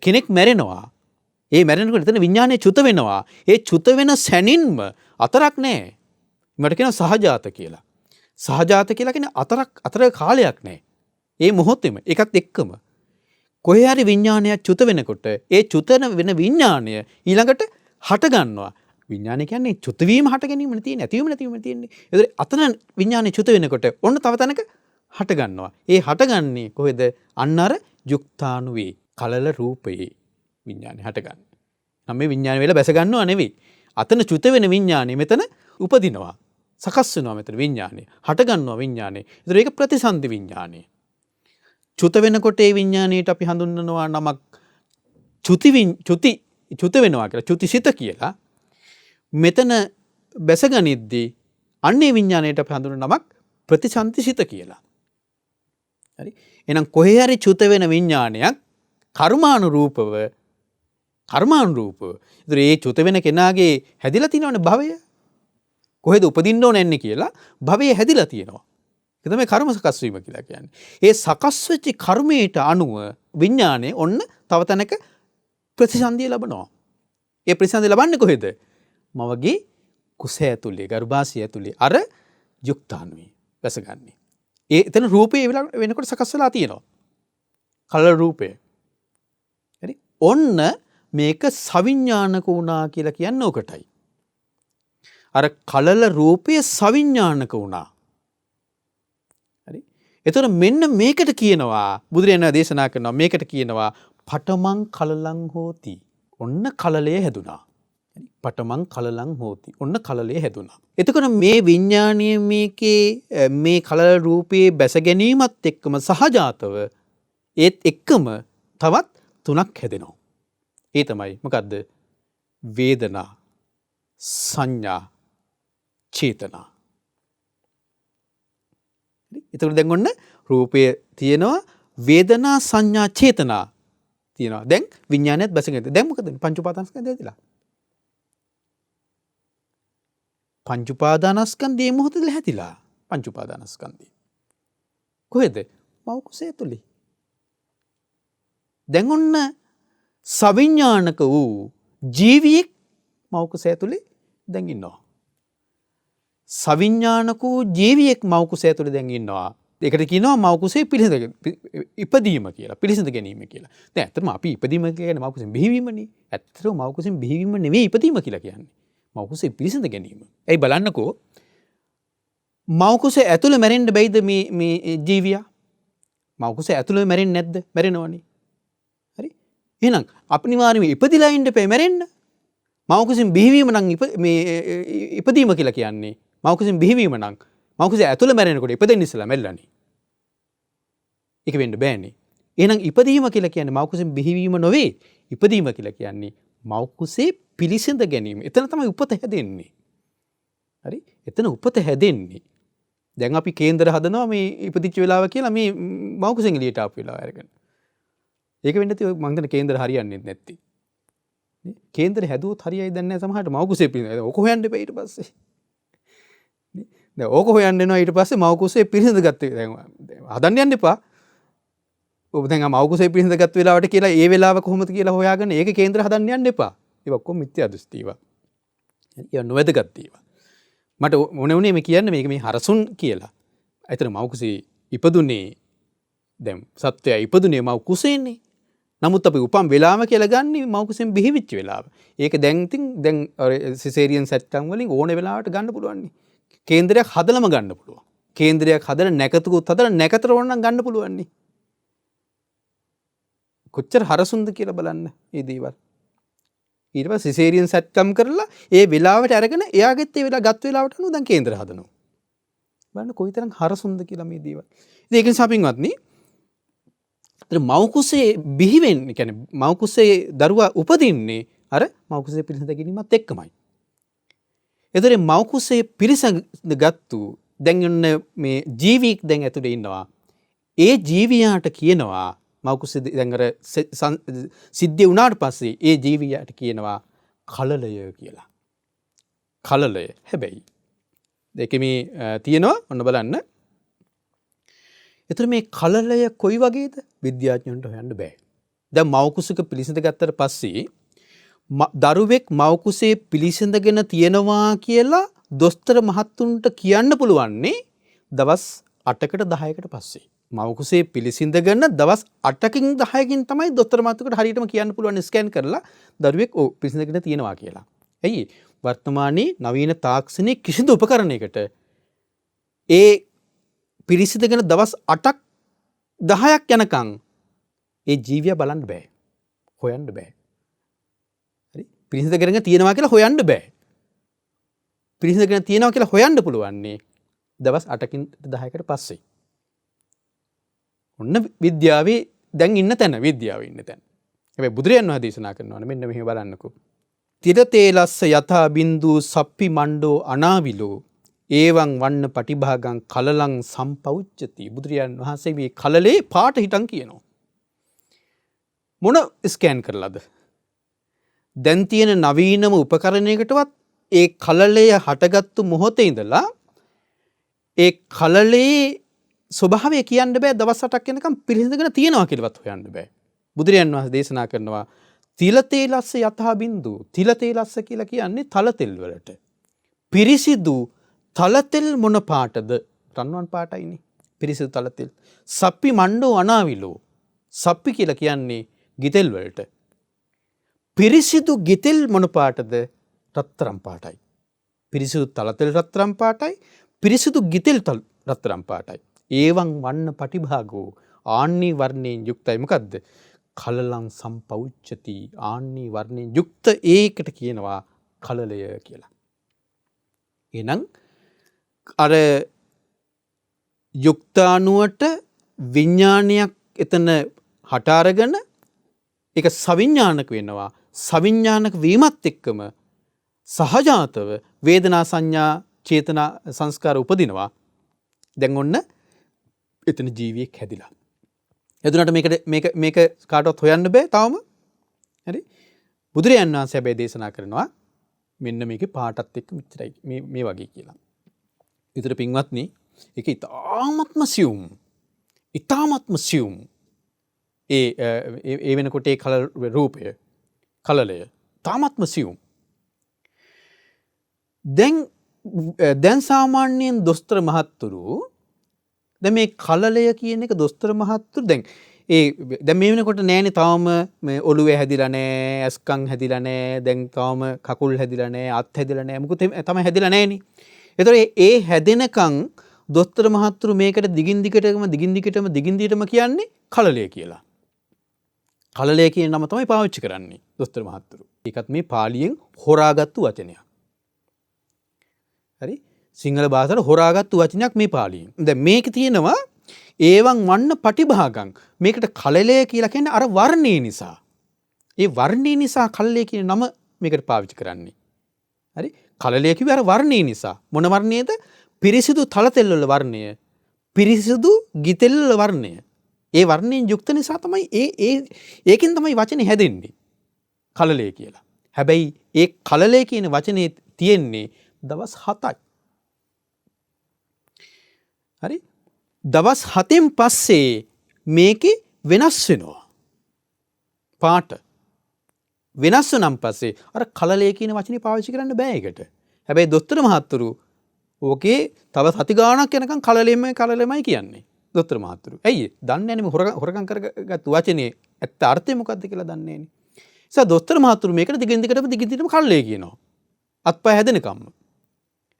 කෙනෙක් මැරෙනවා. ඒ මැරෙනකොට එතන විඥානය චුත වෙනවා. ඒ චුත වෙන සැනින්ම අතරක් නැහැ. මට කියනවා සහජාත කියලා. සහජාත කියලා කියන්නේ අතර කාලයක් නැහැ. ඒ මොහොතේම ඒකත් එක්කම කොහේ හරි විඥානයක් චුත වෙනකොට ඒ චුත වෙන විඥානය ඊළඟට හට ගන්නවා. විඥානය කියන්නේ චුත වීම හට ගැනීමනේ තියෙන්නේ. ඇතිවීම නැතිවීම තියෙන්නේ. ඒතර අතන විඥානය චුත වෙනකොට ඔන්න තව තැනක හට ගන්නවා. ඒ හටගන්නේ කොහෙද? අන්න අර යුක්තාණුවේ කලල රූපයේ විඥානය හටගන්නේ. නම් මේ විඥානය වෙලා බැස ගන්නව නෙවෙයි. අතන චුත වෙන විඥානය මෙතන උපදිනවා. සකස් වෙනවා මෙතන විඥානය. හට ගන්නවා විඥානය. ඒතර ඒක ප්‍රතිසන්දි විඥානය. චුත වෙනකොට ඒ විඥානයට අපි හඳුන්වනවා නමක් චුත වෙනවා කියලා. චුතිසිත කියලා. මෙතන බැසගනිද්දී අන්නේ විඥානයට අපි හඳුන්වන නමක් ප්‍රතිසන්දිසිත කියලා. හරි. එහෙනම් කොහේ හරි චුත වෙන විඥානයක් කර්මානුරූපව. ඒතර ඒ චුත වෙන කෙනාගේ හැදිලා තියෙනවනේ භවය. කොහෙද උපදින්න ඕනේ කියලා භවය හැදිලා තියෙනවා. ඒක තමයි කර්ම සකස් වීම කියලා කියන්නේ. ඒ සකස් වෙච්ච කර්මයට අනුව විඥානය ඔන්න තව තැනක ප්‍රතිසන්දිය ලබනවා. ඒ ප්‍රතිසන්දි ලබන්නේ කොහෙද? මවගේ කුස ඇතුලේ, ගර්භාෂය ඇතුලේ අර යුක්තාණුවේ වැසගන්නේ. ඒ එතන රූපේ වෙනකොට සකස් වෙලා තියෙනවා. කලල රූපය. හරි? ඔන්න මේක සවිඥානික වුණා කියලා කියන්නේ ඔකටයි. අර කලල රූපය සවිඥානික වුණා. හරි? එතකොට මෙන්න මේකට කියනවා බුදුරජාණන් දේශනා කරනවා මේකට කියනවා පඨමං කලලං හෝති. ඔන්න කලලය හැදුනා. පඨමං කලලං හෝති. ඔන්න කලලය හැදුනා. එතකොට මේ විඥානීය මේකේ මේ කලල රූපයේ බැස ගැනීමත් එක්කම සහජාතව ඒත් එක්කම තවත් තුනක් හැදෙනවා. ඒ තමයි මොකද්ද? වේදනා, සංඥා, චේතනා. එතකොට දැන් ඔන්න රූපය තියෙනවා, වේදනා, සංඥා, චේතනා තියෙනවා. දැන් විඥානයත් බැසගෙන. දැන් මොකද? පංච උපාදානස්කන්ධය ඇදලා. පංච උපාදානස්කන්ධයේ මොහොතේ හැදිලා. පංච උපාදානස්කන්ධය. කොහෙද? මව් කුසේ තුලේ. දැන් ඔන්න සවිඥානික වූ ජීවියෙක් මව් කුසේ තුලේ දැන් ඉන්නවා. සවිඥානික වූ ජීවියෙක් මව් කුසේ තුලේ දැන් ඉන්නවා. ඒකට කියනවා මව් කුසේ පිළිසිඳ ඉපදීම කියලා. පිළිසිඳ ගැනීම කියලා. දැන් ඇත්තටම අපි ඉපදීම කියන්නේ මව් කුසෙන් බිහිවීමනේ. ඇත්තටම මව් කුසෙන් බිහිවීම නෙවෙයි ඉපදීම කියලා කියන්නේ. මව් කුසේ පිළිසිඳ ගැනීම. එයි බලන්නකෝ. මව් කුසේ ඇතුළේ මැරෙන්න බැයිද මේ ජීවියා? මව් කුසේ ඇතුළේ මැරෙන්නේ නැද්ද? මැරෙනවනේ. හරි? එහෙනම් අපනිවාර්යයෙන්ම ඉපදිලා ඉන්න එපා මැරෙන්න. මව් කුසෙන් බිහිවීම නම් ඉපදීම කියලා කියන්නේ. මව් කුසෙන් බිහිවීම නම් මව් කුසේ ඇතුළේ මැරෙනකොට ඉපදෙන්න ඉස්සලා මැරිලානේ. ඒක වෙන්න බෑනේ. එහෙනම් ඉපදීම කියලා කියන්නේ මව් කුසෙන් බිහිවීම නොවේ. ඉපදීම කියලා කියන්නේ මව් කුසේ පිළිසිඳ ගැනීම. එතන තමයි උපත හැදෙන්නේ. හරි? එතන උපත හැදෙන්නේ. දැන් අපි කේන්දර හදනවා මේ ඉපදිච්ච වෙලාව කියලා මේ මව් කුසෙන් එළියට ආපු වෙලාව අරගෙන. ඒක වෙන්න ඇති මං හිතන කේන්දර හරියන්නේ නැත්තේ. නේ? කේන්දර හැදුවොත් හරියයි දන්නේ නැහැ සමහරට මව් කුසේ පිළිසිඳ. ඕක හොයන්න එපා ඊට පස්සේ. නේ? දැන් ඕක හොයන්න එනවා ඊට පස්සේ මව් කුසේ පිළිසිඳ ගත්තේ. දැන් හදන්න යන්න එපා. ඔබ දැන් මව් කුසේ පිළිසිඳ ගත්ත වෙලාවට කියලා ඒ වෙලාව කොහොමද කියලා හොයාගෙන ඒක කේන්දර හදන්න යන්න එපා. ඒක ඔක්කොම මිත්‍යා දෘෂ්ටි ඒවා. ඒ නොවැදගත් ඒවා. මට මොන වුනේ මේ කියන්නේ මේක මේ හරසුන් කියලා. ඇතර මව් කුසේ ඉපදුනේ දැන් සත්වයා ඉපදුනේ මව් කුසේනේ. නමුත් අපි උපම් වෙලාව කියලා ගන්නේ මව් කුසෙන් බිහිවිච්ච වෙලාව. ඒක දැන් ඉතින් දැන් සිසේරියන් සැට්කම් වලින් ඕන වෙලාවට ගන්න පුළුවන් නේ. කේන්දරයක් හදලම ගන්න පුළුවන්. කේන්දරයක් හදලා නැකතුකුත් හදලා නැකතර ඕන නම් ගන්න පුළුවන් නේ. කොච්චර හරසුන්ද කියලා බලන්න මේ දේවල්. ඊට පස්සේ සිසේරියන් සැට්කම් කරලා ඒ වෙලාවට අරගෙන එයාගෙත් ඒ වෙලාව ගත් වෙලාවට අනුව දැන් කේන්දර හදනවා. බලන්න කොයිතරම් හරසුන්ද කියලා මේ දේවල්. ඉතින් ඒක නිසා පින්වත්නි මව් කුසේ බිහි වෙන්නේ කියන්නේ මව් කුසේ දරුවා උපදින්නේ අර මව් කුසේ පිළිසිඳ ගැනීමත් එක්කමයි. ඒතර මව් කුසේ පිළිසිඳ ගත්තු දැන් ඔන්න මේ ජීවියෙක් දැන් ඇතුලේ ඉන්නවා. ඒ ජීවියාට කියනවා මව් කුසේ දැන් අර සිද්ධිය වුණාට පස්සේ ඒ ජීවියාට කියනවා කලලය කියලා. කලලය. හැබැයි දෙකේ මේ තියෙනවා ඔන්න බලන්න. එතන මේ කලලය කොයි වගේද විද්‍යාඥයන්ට හොයන්න බෑ. දැන් මව් කුසක පිළිසිඳ ගත්තට පස්සේ දරුවෙක් මව් කුසේ පිළිසිඳගෙන තියෙනවා කියලා දොස්තර මහත්තුන්ට කියන්න පුළුවන්නේ දවස් 8කට 10කට පස්සේ. මව් කුසේ පිළිසිඳගෙන දවස් 8කින් 10කින් තමයි දොස්තර මහත්තුන්ට හරියටම කියන්න පුළුවන් ස්කෑන් කරලා දරුවෙක් පිළිසිඳගෙන තියෙනවා කියලා. ඇයි? වර්තමානයේ නවීන තාක්ෂණයේ කිසිදු උපකරණයකට ඒ පිරිසිදගෙන දවස් 8ක් 10ක් යනකම් ඒ ජීවියා බලන්න බෑ. හොයන්න බෑ. හරි? පිරිසිදගෙන තියෙනවා කියලා හොයන්න බෑ. පිරිසිදගෙන තියෙනවා කියලා හොයන්න පුළුවන්නේ දවස් 8කින් 10කට පස්සේ. ඔන්න විද්‍යාවේ දැන් ඉන්න තැන විද්‍යාවේ ඉන්න තැන. හැබැයි බුදුරජාණන් වහන්සේ දේශනා කරනවා මෙන්න මෙහෙම බලන්නකෝ. තිරතේලස්ස යථා බින්දු සප්පි මණ්ඩෝ අනාවිලෝ ඒවං වන්න පටිභාගං කලලං සම්පෞච්චති. බුදුරජාණන් වහන්සේ මේ කලලේ පාට හිටන් කියනවා. මොන ස්කෑන් කරලාද? දැන් තියෙන නවීනම උපකරණයකටවත් ඒ කලලය හටගත්තු මොහොතේ ඉඳලා ඒ කලලේ ස්වභාවය කියන්න බෑ දවස් 8ක් යනකම් පිළිසිඳගෙන තියෙනවා කියලාවත් හොයන්න බෑ. බුදුරජාණන් වහන්සේ දේශනා කරනවා තිලතේලස්ස යථා බින්දු. තිලතේලස්ස කියලා කියන්නේ තලතෙල් වලට. පිරිසිදු තලතෙල් මොන පාටද? රන්වන් පාටයිනේ. පිරිසිදු තලතෙල්. සප්පි මණ්ඩෝ අනාවිලෝ. සප්පි කියලා කියන්නේ ගිතෙල් වලට. පිරිසිදු ගිතෙල් මොන පාටද? රත්තරන් පාටයි. පිරිසිදු තලතෙල් රත්තරන් පාටයි. පිරිසිදු ගිතෙල් රත්තරන් පාටයි. ඒවං වන්න පටිභාගෝ ආන්නී වර්ණයෙන් යුක්තයි. මොකද්ද? කලලං සම්පෞච්චති. ආන්නී වර්ණයෙන් යුක්ත ඒකට කියනවා කලලය කියලා. එහෙනම් අර යුක්තාණුවට විඥානයක් එතන හට අරගෙන ඒක සවිඥානික වෙනවා. සවිඥානික වීමත් එක්කම සහජාතව වේදනා සංඥා චේතනා සංස්කාර උපදිනවා. දැන් ඔන්න එතන ජීවියෙක් හැදිලා. එදුනට මේක කාටවත් හොයන්න බෑ තාම. හරි? බුදුරජාණන් වහන්සේ හැබැයි දේශනා කරනවා මෙන්න මේකේ පාටත් එක්ක මෙච්චරයි මේ වගේ කියලා. ඊතර පින්වත්නි ඒක ඉතාමත්ම සියුම්. ඉතාමත්ම සියුම්. ඒ වෙනකොට ඒ කල රූපය කලලය තාමත්ම සියුම්. දැන් සාමාන්‍යයෙන් දොස්තර මහත්තුරු දැන් මේ කලලය කියන එක දොස්තර මහත්තුරු දැන් මේ වෙනකොට නෑනේ තාම මේ ඔළුවේ හැදිලා නෑ, ඇස්කම් හැදිලා නෑ, දැන් තාම කකුල් හැදිලා නෑ, අත් හැදිලා නෑ, මොකද තමයි හැදිලා නෑනේ. ඒතකොට ඒ හැදෙනකන් දොස්තර මහත්තුරු මේකට දිගින් දිගටම කියන්නේ කලලය කියලා. කලලය කියන නම තමයි පාවිච්චි කරන්නේ දොස්තර මහත්තුරු. ඒකත් මේ පාලියෙන් හොරාගත්තු වචනයක්. හරි? සිංහල භාෂාවට හොරාගත්තු වචනයක් මේ පාලියෙන්. දැන් මේක තියෙනවා ඒවං වන්න පටිභාගං. මේකට කලලය කියලා කියන්නේ අර වර්ණය නිසා. ඒ වර්ණය නිසා කලලය කියන නම මේකට පාවිච්චි කරන්නේ. හරි? කලලය කිව්වේ අර වර්ණය නිසා. මොන වර්ණයේද? පිරිසිදු තලතෙල් වල වර්ණය. පිරිසිදු ගිතෙල් වල වර්ණය. ඒ වර්ණයෙන් යුක්ත නිසා තමයි ඒකෙන් තමයි වචනේ හැදෙන්නේ. කලලය කියලා. හැබැයි ඒ කලලය කියන වචනේ තියෙන්නේ දවස් 7යි. හරි? දවස් 7න් පස්සේ මේකේ වෙනස් වෙනවා. පාට වෙනස් වුණාන් පස්සේ අර කලලය කියන වචනේ පාවිච්චි කරන්න බෑ ඒකට. හැබැයි දොස්තර මහත්තුරු ඕකේ තව සති ගාණක් යනකම් කලලෙමයි කියන්නේ. දොස්තර මහත්තුරු. ඇයි? දන්නේ නැනේ මේ හොරකම් කරගත්තු වචනේ ඇත්ත අර්ථය මොකක්ද කියලා දන්නේ නැනේ. නිසා දොස්තර මහත්තුරු මේකට දිගින් දිගටම කල්ලේ කියනවා. අත්පය හැදෙනකම්ම.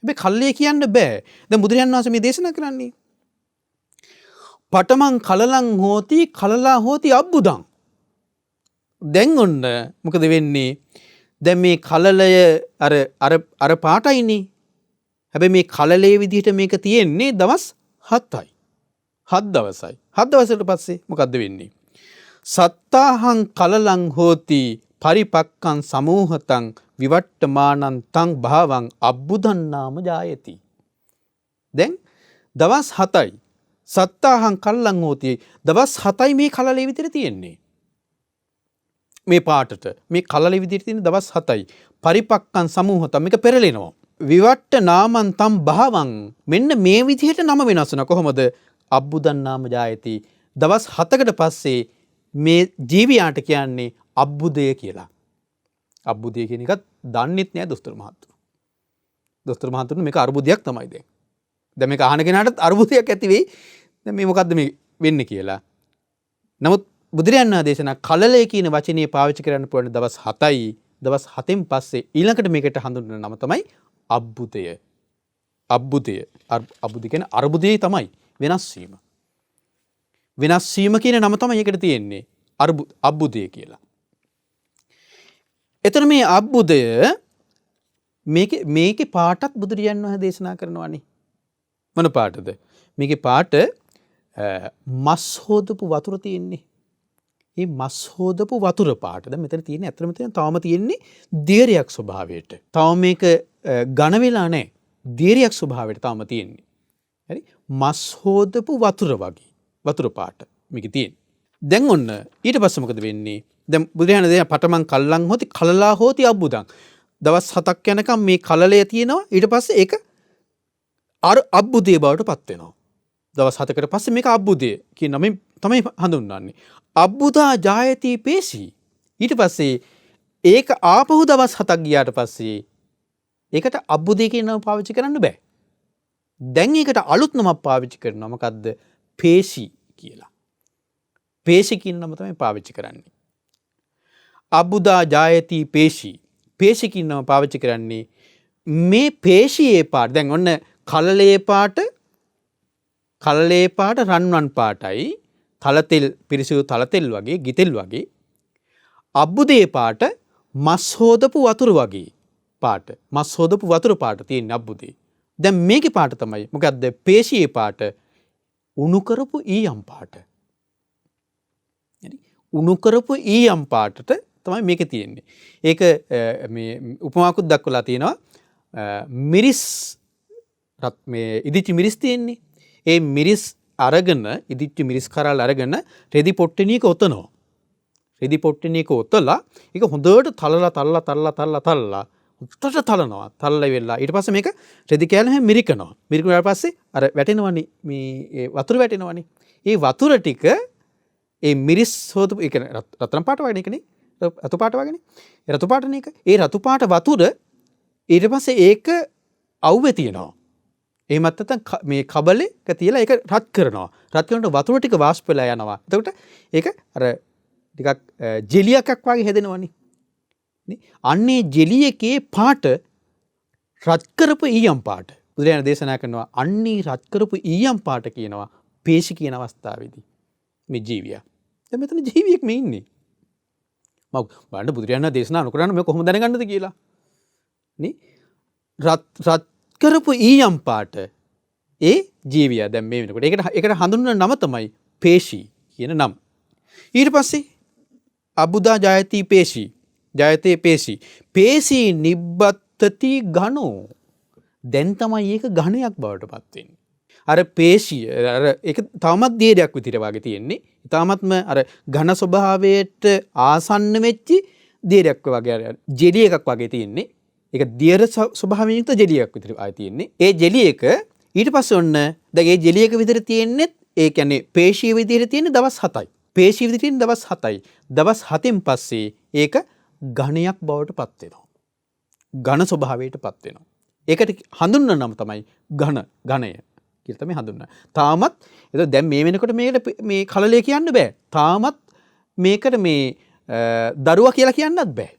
හැබැයි කල්ලේ කියන්න බෑ. දැන් බුදුරජාණන් වහන්සේ මේ දේශනා කරන්නේ පඨමං කලලං හෝති කලලා හෝති අබ්බුදං. දැන් ඔන්න මොකද වෙන්නේ? දැන් මේ කලලය අර පාටයිනේ. හැබැයි මේ කලලේ විදිහට මේක තියෙන්නේ දවස් 7යි. 7 දවසයි. 7 දවසකට පස්සේ මොකද්ද වෙන්නේ? සත්තාහං කලලං හෝති පරිපක්ඛං සමූහතං විවට්ටමානං තං භාවං අබ්බුදං නාම ජායති. දැන් දවස් 7යි. සත්තාහං කලලං හෝති දවස් 7යි මේ කලලේ විදිහට තියෙන්නේ. මේ පාටට මේ කලලේ විදිහට තියෙන දවස් 7යි. පරිපක්ඛං සමූහතං මේක පෙරලෙනවා. විවට්ට නාමං තම් භාවං මෙන්න මේ විදිහට නම වෙනස් වෙනවා. කොහොමද? අබ්බුදන් නාම ජායති. දවස් 7කට පස්සේ මේ ජීවියාට කියන්නේ අබ්බුදය කියලා. අබ්බුදය කියන එකත් දන්නෙත් නෑ දොස්තර මහත්තුරු. දොස්තර මහත්තුරු මේක අර්බුදයක් තමයි දැන්. දැන් මේක අහන කෙනාටත් අර්බුදයක් ඇති වෙයි. දැන් මේ මොකද්ද මේ වෙන්නේ කියලා. නමුත් බුදුරජාණන් වහන්සේ දේශනා කලලය කියන වචනේ පාවිච්චි කරන්න පුළුවන් දවස් 7යි. දවස් 7න් පස්සේ ඊළඟට මේකට හඳුන්වන නම තමයි අබ්බුදය. අබ්බුදය. අබ්බුදය කියන්නේ අර්බුදේ තමයි වෙනස් වීම. වෙනස් වීම කියන නම තමයි ඒකට තියෙන්නේ. අබ්බුදය කියලා. එතන මේ අබ්බුදය මේකේ පාටත් බුදුරජාණන් වහන්සේ දේශනා කරනවානේ. මොන පාටද? මේකේ පාට මස් හොදපු වතුර තියෙන්නේ. මේ මස් හොදපු වතුර පාට. දැන් මෙතන තියෙන්නේ අතරම තාම තියෙන්නේ දියරයක් ස්වභාවයට. තාම මේක ඝන වෙලා නැහැ. දියරයක් ස්වභාවයට තාම තියෙන්නේ. හරි? මස් හොදපු වතුර වගේ. වතුර පාට මේකේ තියෙන්නේ. දැන් ඔන්න ඊට පස්සේ මොකද වෙන්නේ? දැන් බුදුරජාණන් දෙන පඨමං කල්ලං හොති කලලා හොති අබ්බුදං. දවස් 7ක් යනකම් මේ කලලය තියෙනවා. ඊට පස්සේ ඒක අර අබ්බුදේ බවට පත් වෙනවා. දවස් 7කට පස්සේ මේක අබ්බුදේ කියන නමෙන් තමයි හඳුන්වන්නේ. අබ්බුදා ජායති පේසි. ඊට පස්සේ ඒක ආපහු දවස් 7ක් ගියාට පස්සේ ඒකට අබ්බුදේ කියන නම පාවිච්චි කරන්න බෑ. දැන් ඒකට අලුත් නමක් පාවිච්චි කරනවා. මොකද්ද? පේශි කියලා. පේශි කියන නම තමයි පාවිච්චි කරන්නේ. අබ්බුදා ජායති පේශි. පේශි කියන නම පාවිච්චි කරන්නේ මේ පේශියේ පාට. දැන් ඔන්න කලලේ පාට රන්වන් පාටයි. තලතෙල් පිරිසිදු තලතෙල් වගේ ගිතෙල් වගේ. අබ්බුදේ පාට මස් හොදපු වතුර වගේ පාට. මස් හොදපු වතුර පාට තියෙන අබ්බුදේ. දැන් මේකේ පාට තමයි මොකද්ද? පේශියේ පාට උණු කරපු ඊයම් පාට. හරි. උණු කරපු ඊයම් පාටට තමයි මේකේ තියෙන්නේ. ඒක මේ උපමාකුත් දක්වලා තියෙනවා. මිරිස් මේ ඉදිච්ච මිරිස් තියෙන්නේ. ඒ මිරිස් අරගෙන ඉදිච්ච මිරිස් කරල් අරගෙන රෙදි පොට්ටනියක ඔතනවා. රෙදි පොට්ටනියක ඔතලා ඒක හොඳට තලලා උත්තර තලනවා. තලලා වෙලා ඊට පස්සේ මේක රෙදි කෑල්ල හැම මිරිකනවා. මිරිකුණාට පස්සේ අර වැටෙනවනේ මේ වතුර වැටෙනවනේ. ඒ වතුර ටික ඒ මිරිස් හොදපු ඒ කියන්නේ රත්තරන් පාට වගේ එකනේ. රතු පාට වගේනේ. ඒ රතු පාටනේ එක. ඒ රතු පාට වතුර ඊට පස්සේ ඒක අවුවේ තියෙනවා. එහෙමත් නැත්නම් මේ කබලේක තියලා ඒක රත් කරනවා. රත් කරනකොට වතුර ටික වාෂ්ප වෙලා යනවා. එතකොට ඒක අර ටිකක් ජෙලි එකක් වගේ හැදෙනවනේ. නේ? අන්නේ ජෙලි එකේ පාට රත් කරපු ඊයම් පාට. බුදුරජාණන් දේශනා කරනවා අන්නේ රත් කරපු ඊයම් පාට කියනවා පේශි කියන අවස්ථාවේදී. මේ ජීවියා. දැන් මෙතන ජීවියෙක් මේ ඉන්නේ. මම බලන්න බුදුරජාණන් දේශනා නොකරන මේ කොහොමද දැනගන්නද කියලා. නේ? රත් කරපු ඊයම් පාට ඒ ජීවියා දැන් මේ වෙනකොට. ඒකට හඳුන්වන නම තමයි පේශි කියන නම. ඊට පස්සේ අබ්බුදා ජායති පේශි. ජායතේ පේශි. පේශි නිබ්බත්තති ඝනෝ. දැන් තමයි ඒක ඝණයක් බවට පත් වෙන්නේ. අර පේශිය අර ඒක තවමත් දියරයක් විදිහට වගේ තියෙන්නේ. තාමත්ම අර ඝන ස්වභාවයට ආසන්න වෙච්චි දියරයක් වගේ අර ජෙලි එකක් වගේ තියෙන්නේ. ඒක දියර ස්වභාවයෙන් යුක්ත ජෙලි එකක් විදිහට ආයි තියෙන්නේ. ඒ ජෙලි එක ඊට පස්සේ ඔන්න දැන් ඒ ජෙලි එක විදිහට තියෙන්නේ ඒ කියන්නේ පේශිය විදිහට තියෙන්නේ දවස් 7යි. පේශිය විදිහට තියෙන්නේ දවස් 7යි. දවස් 7න් පස්සේ ඒක ඝණයක් බවට පත් වෙනවා. ඝන ස්වභාවයට පත් වෙනවා. ඒකට හඳුන්වන නම තමයි ඝණය කියලා තමයි හඳුන්වන්නේ. තාමත් ඒක දැන් මේ වෙනකොට මේකට මේ කලලය කියන්න බෑ. තාමත් මේකට මේ දරුවා කියලා කියන්නත් බෑ.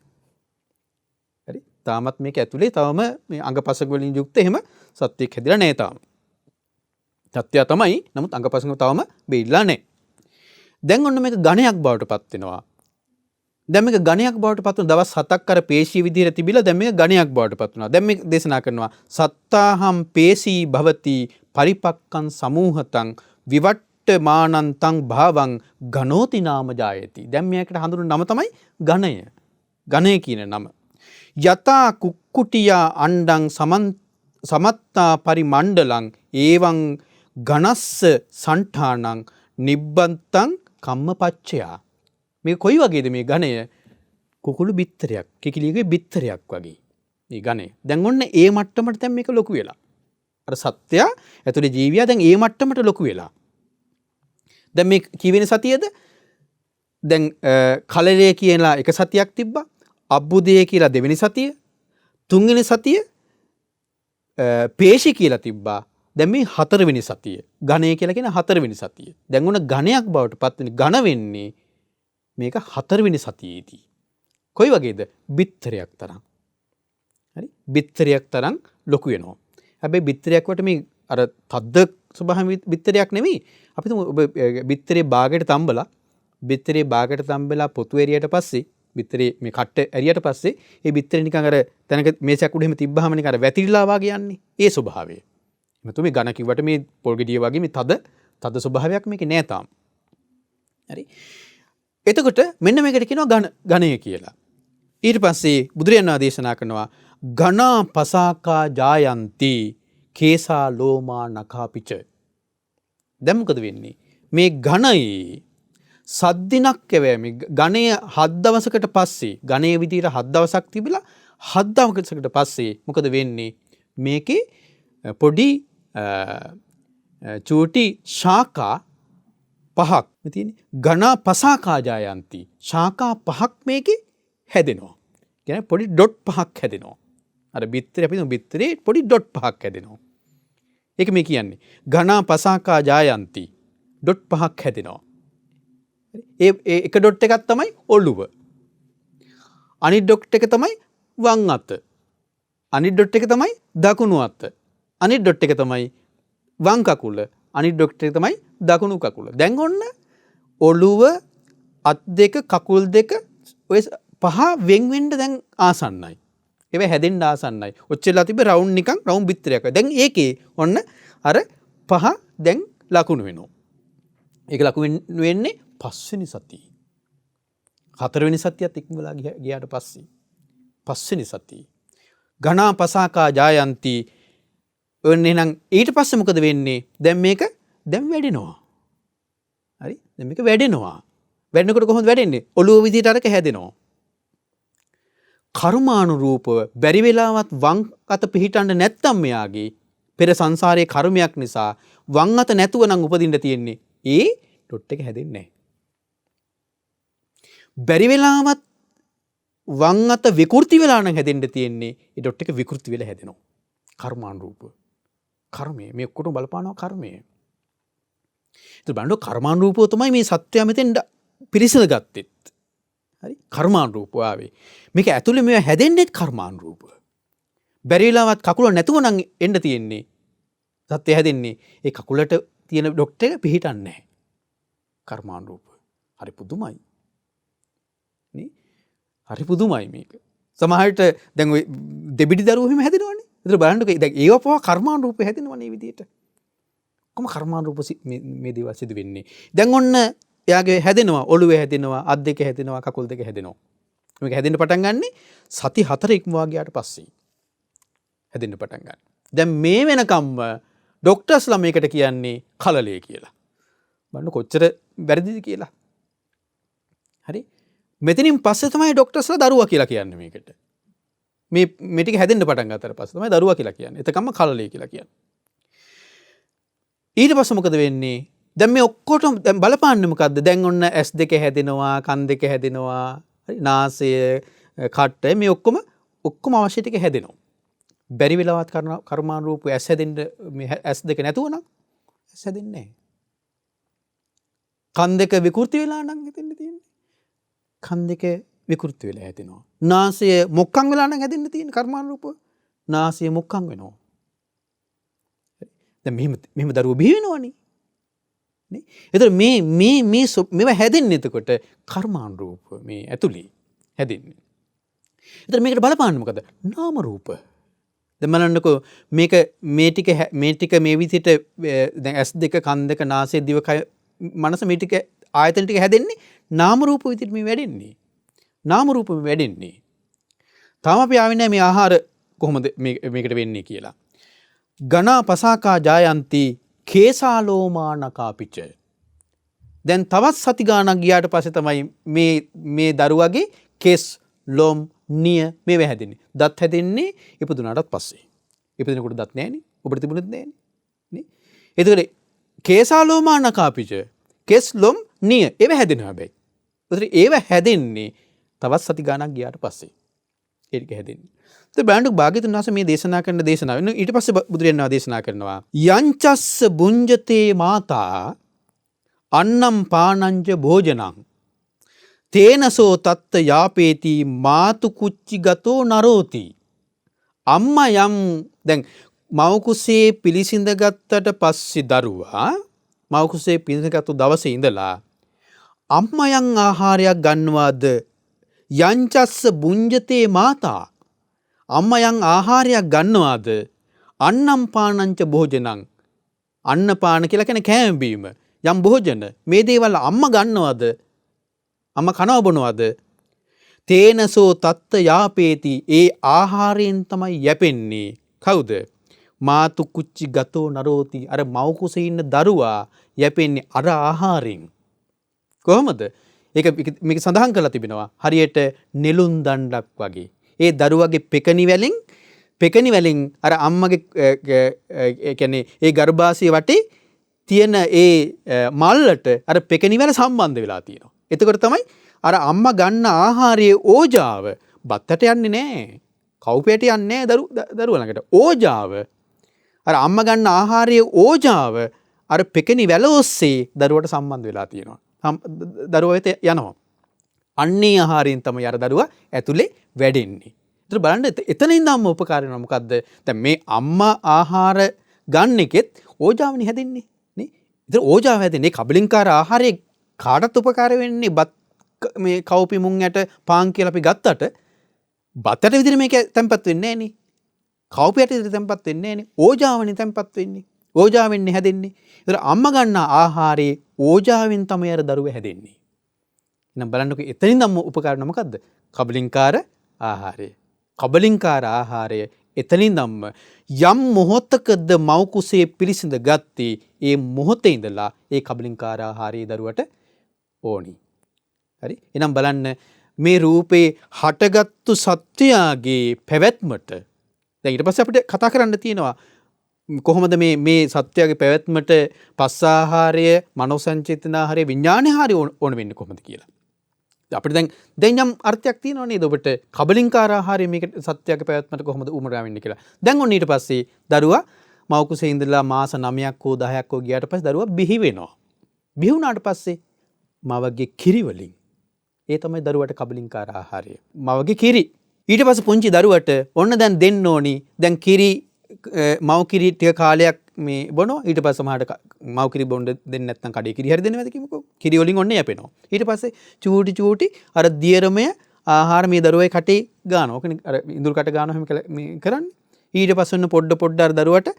හරි? තාමත් මේක ඇතුලේ තවම මේ අංගපසක වලින් යුක්ත එහෙම සත්‍යයක් හැදිලා නැහැ තාම. සත්‍යය තමයි. නමුත් අංගපසක තවම බෙරිලා නැහැ. දැන් ඔන්න මේක ඝණයක් බවට පත් වෙනවා. දැන් මේක ඝණයක් බවට පත් වෙන දවස් 7ක් අර පේශී විදිහට තිබිලා දැන් මේක ඝණයක් බවට පත් වෙනවා. දැන් මේක දේශනා කරනවා සත්තාහම් පේශී භවති පරිපක්කං සමූහතං විවට්ටමානන්තං භාවං ඝනෝති නාම ජායති. දැන් මේකට හඳුන්වන නම තමයි ඝණය. ඝණය කියන නම. යතා කුක්කුටියා අණ්ඩං සමත්තා පරිමණ්ඩලං ඒවං ඝනස්ස සණ්ඨානං නිබ්බන්තං කම්මපච්චයා. මේ කොයි වගේද මේ ඝණය? කුකුළු බිත්තරයක්, කිකිලියගේ බිත්තරයක් වගේ. මේ ඝණය. දැන් ඔන්න ඒ මට්ටමට දැන් මේක ලොකු වෙලා. අර සත්‍ය ඇතුලේ ජීවියා දැන් ඒ මට්ටමට ලොකු වෙලා. දැන් මේ කීවෙනි සතියද? දැන් කලලේ කියලා එක සතියක් තිබ්බා. අබ්බුදේ කියලා දෙවෙනි සතිය. තුන්වෙනි සතිය පේශි කියලා තිබ්බා. දැන් මේ හතරවෙනි සතිය. ඝණය කියලා කියන හතරවෙනි සතිය. දැන් උන ඝණයක් බවට පත් වෙන්නේ ඝන වෙන්නේ මේක හතරවෙනි සතියේදී. කොයි වගේද? බිත්තරයක් තරම්. හරි? බිත්තරයක් තරම් ලොකු වෙනවා. හැබැයි බිත්තරයක් වට මේ අර තද්ද ස්වභාව බිත්තරයක් නෙමෙයි. අපි තුමු ඔබ බිත්තරේ භාගයට තම්බලා පොතු එරියට පස්සේ බිත්තරේ මේ කට්ට එරියට පස්සේ ඒ බිත්තරේ නිකන් අර තැනක මේසයක් උඩ එහෙම තිබ්බහම නිකන් අර වැතිරිලා වගේ යන්නේ. ඒ ස්වභාවය. මතු මේ ඝන කිව්වට මේ පොල් ගෙඩිය වගේ මේ තද ස්වභාවයක් මේකේ නෑ තාම. හරි? එතකොට මෙන්න මේකට කියනවා ඝණය කියලා. ඊට පස්සේ බුදුරජාණන් දේශනා කරනවා ඝනා පසාකා ජායන්ති කේසා ලෝමා නඛාපිච. දැන් මොකද වෙන්නේ? මේ ඝණයේ සද්දිනක් කැවෑමි. ඝණය 7 දවසකට පස්සේ ඝණයේ විදිහට 7 දවසක් තිබිලා 7 දවසකට පස්සේ මොකද වෙන්නේ? මේකේ පොඩි චූටි ශාකා පහක් තියෙන්නේ. ඝනා පසාකා ජායන්ති. ශාකා පහක් මේකේ හැදෙනවා. කියන්නේ පොඩි ඩොට් පහක් හැදෙනවා. අර බිත්තරේ අපි බිත්තරේ පොඩි ඩොට් පහක් හැදෙනවා. ඒක මේ කියන්නේ. ඝනා පසාකා ජායන්ති. ඩොට් පහක් හැදෙනවා. ඒ එක ඩොට් එකක් තමයි ඔළුව. අනිත් ඩොට් එක තමයි වම් අත. අනිත් ඩොට් එක තමයි දකුණු අත. අනිත් ඩොට් එක තමයි වම් කකුල. අනිත් ඩොට් එක තමයි දකුණු කකුල. දැන් ඔන්න ඔළුව අත් දෙක කකුල් දෙක ඔය පහ වෙන් වෙන්න දැන් ආසන්නයි. ඒව හැදෙන්න ආසන්නයි. ඔච්චරලා තිබ්බ රවුන්ඩ් නිකන් රවුන්ඩ් බිත්තරයක්. දැන් ඒකේ ඔන්න අර පහ දැන් ලකුණු වෙනවා. ඒක ලකුණු වෙන්නේ පස්වෙනි සතියේ. හතරවෙනි සතියත් ඉක්මවලා ගියාට පස්සේ පස්වෙනි සතියේ ඝනා පසාකා ජායන්ති. ඔන්නේ නම් ඊට පස්සේ මොකද වෙන්නේ? දැන් මේක දැන් වැඩෙනවා. හරි? දැන් මේක වැඩෙනවා. වැඩෙනකොට කොහොමද වැඩෙන්නේ? ඔළුව විදිහට අරක හැදෙනවා. කර්මානුරූපව බැරි වෙලාවත් වම් අත පිහිටන්න නැත්තම් මෙයාගේ පෙර සංසාරයේ කර්මයක් නිසා වම් අත නැතුව නම් උපදින්න තියෙන්නේ. ඒ ඩොට් එක හැදෙන්නේ නැහැ. බැරි වෙලාවත් වම් අත විකෘති වෙලා නම් හැදෙන්න තියෙන්නේ. ඒ ඩොට් එක විකෘති වෙලා හැදෙනවා. කර්මානුරූපව. කර්මය මේ ඔක්කොටම බලපානවා කර්මය. ඒත් බලන්න කර්මානුරූපව තමයි මේ සත්‍යය මෙතෙන් පිරිසිදු ගත්තෙත්. හරි? කර්මානුරූපව ආවේ. මේක ඇතුලේ මේවා හැදෙන්නේත් කර්මානුරූපව. බැරි වෙලාවත් කකුල නැතුව නම් එන්න තියෙන්නේ. සත්‍ය හැදෙන්නේ ඒ කකුලට තියෙන ඩොක්ටර් එක පිහිටන්නේ නැහැ. කර්මානුරූපව. හරි පුදුමයි. නේ? හරි පුදුමයි මේක. සමහරට දැන් ඔය දෙබිඩි දරුවෝ එහෙම හැදෙනවනේ. ඒතර බලන්නකෝ දැන් ඒව පවා කර්මානුරූපව හැදෙනවනේ මේ විදිහට. කොහොම කර්මානුරූප මේ දේවල් සිදු වෙන්නේ. දැන් ඔන්න එයාගේ හැදෙනවා ඔළුවේ හැදෙනවා අත් දෙක හැදෙනවා කකුල් දෙක හැදෙනවා. මේක හැදෙන්න පටන් ගන්නෙ සති 4 ඉක්මවා ගියාට පස්සේ. හැදෙන්න පටන් ගන්න. දැන් මේ වෙනකම්ම ડોක්ටර්ස්ලා මේකට කියන්නේ කලලය කියලා. බලන්න කොච්චර වැරදිද කියලා. හරි? මෙතනින් පස්සේ තමයි ડોක්ටර්ස්ලා දරුවා කියලා කියන්නේ මේකට. මේ ටික හැදෙන්න පටන් ගන්නතර පස්සේ තමයි දරුවා කියලා කියන්නේ. එතකම්ම කලලය කියලා කියන්නේ. ඊට පස්සේ මොකද වෙන්නේ? දැන් මේ ඔක්කොටම දැන් බලපාන්නේ මොකද්ද? දැන් ඔන්න S2 හැදෙනවා, කන් දෙක හැදෙනවා, හරි? නාසය, කට මේ ඔක්කොම අවශ්‍ය ටික හැදෙනවා. බැරි වෙලාවත් කර්මානුරූපව S හැදෙන්න මේ S2 නැතුව නම් S හැදෙන්නේ නැහැ. කන් දෙක විකෘති වෙලා නම් හිතෙන්න තියෙන්නේ. කන් දෙක විකෘති වෙලා හැදෙනවා. නාසය මොක්කම් වෙලා නම් හැදෙන්න තියෙන්නේ කර්මානුරූපව. නාසය මොක්කම් වෙනවා. දැන් මෙහෙම දරුවෝ බිහි වෙනවනේ. නේ? ඒතර මේවා හැදෙන්නේ එතකොට කර්මානුරූප මේ ඇතුලේ හැදෙන්නේ. ඒතර මේකට බලපාන්නේ මොකද? නාම රූප. දැන් බලන්නකෝ මේක මේ ටික මේ විදිහට දැන් S2 කන් දෙක නාසය දිව කය මනස මේ ටික ආයතන ටික හැදෙන්නේ නාම රූප විදිහට මේ වැඩෙන්නේ. නාම රූප මේ වැඩෙන්නේ. තාම අපි ආවේ නැහැ මේ ආහාර කොහොමද මේකට වෙන්නේ කියලා. ඝනා පසාකා ජායන්ති කේසාලෝමානකාපිච. දැන් තවත් සති ගානක් ගියාට පස්සේ තමයි මේ දරුවගේ කෙස් ලොම් නිය මේව හැදෙන්නේ. දත් හැදෙන්නේ ඉපදුනාටත් පස්සේ. ඉපදිනකොට දත් නැහැනේ. ඔබට තිබුණෙත් නැහැනේ. නේ? ඒතකොට කේසාලෝමානකාපිච කෙස් ලොම් නිය ඒව හැදෙනවා හැබැයි. ඒතකොට ඒව හැදෙන්නේ තවත් සති ගානක් ගියාට පස්සේ. ඒක හැදෙන්නේ. તો බෑන්ඩු භාග්‍යතුන් වහන්සේ මේ දේශනා කරන දේශනාව ඊට පස්සේ බුදුරජාණන් වහන්සේ දේශනා කරනවා යංචස්ස බුඤ්ජතේ මාතා අන්නම් පානංච භෝජනං තේනසෝ තත්ත යාපේති මාතු කුච්චි ගතෝ නරෝති. අම්මා යම් දැන් මව කුසේ පිළිසිඳ ගත්තට පස්සේ දරුවා මව කුසේ පිළිසිඳගත්තු දවසේ ඉඳලා අම්මා යම් ආහාරයක් ගන්නවාද යංචස්ස බුඤ්ජතේ මාතා අම්මා යම් ආහාරයක් ගන්නවාද අන්නම් පානංච භෝජනං අන්න පාන කියලා කියන්නේ කෑම බීම යම් භෝජන මේ දේවල් අම්මා ගන්නවාද අම්මා කනවා බොනවාද තේනසෝ තත්ත යාපේති ඒ ආහාරයෙන් තමයි යැපෙන්නේ කවුද මාතු කුච්චි ගතෝ නරෝති අර මව් කුසේ ඉන්න දරුවා යැපෙන්නේ අර ආහාරයෙන් කොහොමද ඒක මේක සඳහන් කරලා තිබෙනවා හරියට නෙළුම් දණ්ඩක් වගේ ඒ දරුවගේ පෙකණි වලින් අර අම්මගේ කියන්නේ ඒ ගර්භාෂය වටේ තියෙන ඒ මල්ලට අර පෙකණිවැල සම්බන්ධ වෙලා තියෙනවා. එතකොට තමයි අර අම්මා ගන්න ආහාරයේ ඕජාව බත්තට යන්නේ නැහැ. කවුපයට යන්නේ නැහැ දරුවා ළඟට. ඕජාව අර අම්මා ගන්න ආහාරයේ ඕජාව අර පෙකණිවැල ඔස්සේ දරුවට සම්බන්ධ වෙලා තියෙනවා. දරුවා වෙත යනවා. අන්නේ ආහාරයෙන් තමයි අර දරුවා ඇතුලේ වැඩෙන්නේ. ඒතර බලන්න එතන ඉඳන්ම උපකාර වෙනවා මොකද්ද? දැන් මේ අම්මා ආහාර ගන්න එකෙත් ඕජාවනේ හැදෙන්නේ නේ. ඒතර ඕජාව හැදෙන්නේ කබලින්කාර ආහාරයේ කාටත් උපකාර වෙන්නේ බත් මේ කවුපි මුං යට පාන් කියලා අපි ගත්තට බතට විදිහට මේක තැම්පත් වෙන්නේ නැහැ නේ. කවුපියට විදිහට තැම්පත් වෙන්නේ නැහැ නේ. ඕජාවනේ තැම්පත් වෙන්නේ. ඕජාවෙන්නේ හැදෙන්නේ. ඒතර අම්මා ගන්න ආහාරයේ ඕජාවෙන් තමයි අර දරුවා හැදෙන්නේ. එහෙනම් බලන්නකෝ එතනින්ම උපකාර වෙන මොකද්ද? කබලින්කාර ආහාරය. කබලින්කාර ආහාරය එතනින්ම යම් මොහොතකද මව් කුසේ පිළිසිඳ ගත්තේ ඒ මොහොතේ ඉඳලා ඒ කබලින්කාර ආහාරය දරුවට ඕනි. හරි? එහෙනම් බලන්න මේ රූපේ හටගත්තු සත්‍යයගේ පැවැත්මට දැන් ඊට පස්සේ අපිට කතා කරන්න තියෙනවා කොහොමද මේ සත්‍යයගේ පැවැත්මට පස්සාහාරය, මනෝසංචේතනාහාරය, විඥානහාරය ඕන වෙන්නේ කොහොමද කියලා. අපිට දැන් යම් අර්ථයක් තියෙනවා නේද ඔබට කබලින්කාර ආහාරය මේක සත්‍යයගේ පැවැත්මට කොහොමද උමරා වෙන්නේ කියලා. දැන් ඔන්න ඊට පස්සේ දරුවා මව් කුසේ ඉඳලා මාස 9ක් හෝ 10ක් හෝ ගියාට පස්සේ දරුවා බිහි වෙනවා. බිහි වුණාට පස්සේ මවගේ කිරි වලින් ඒ තමයි දරුවට කබලින්කාර ආහාරය. මවගේ කිරි. ඊට පස්සේ පුංචි දරුවට ඔන්න දැන් දෙන්න ඕනි. දැන් කිරි මව් කිරි ටික කාලයක් මේ බොනවා. ඊට පස්සේ සමහරට මව් කිරි බොන්න දෙන්නේ නැත්නම් කඩේ කිරි හරි දෙන්නවද කිමුකෝ. කිරි වලින් ඔන්න යැපෙනවා. ඊට පස්සේ චූටි අර දියරමය ආහාර මේ දරුවයි කටේ ගන්නවා. ඕකනේ අර ඉඳුල් කට ගන්නවා හැම මේ කරන්නේ. ඊට පස්සේ ඔන්න පොඩ අර දරුවට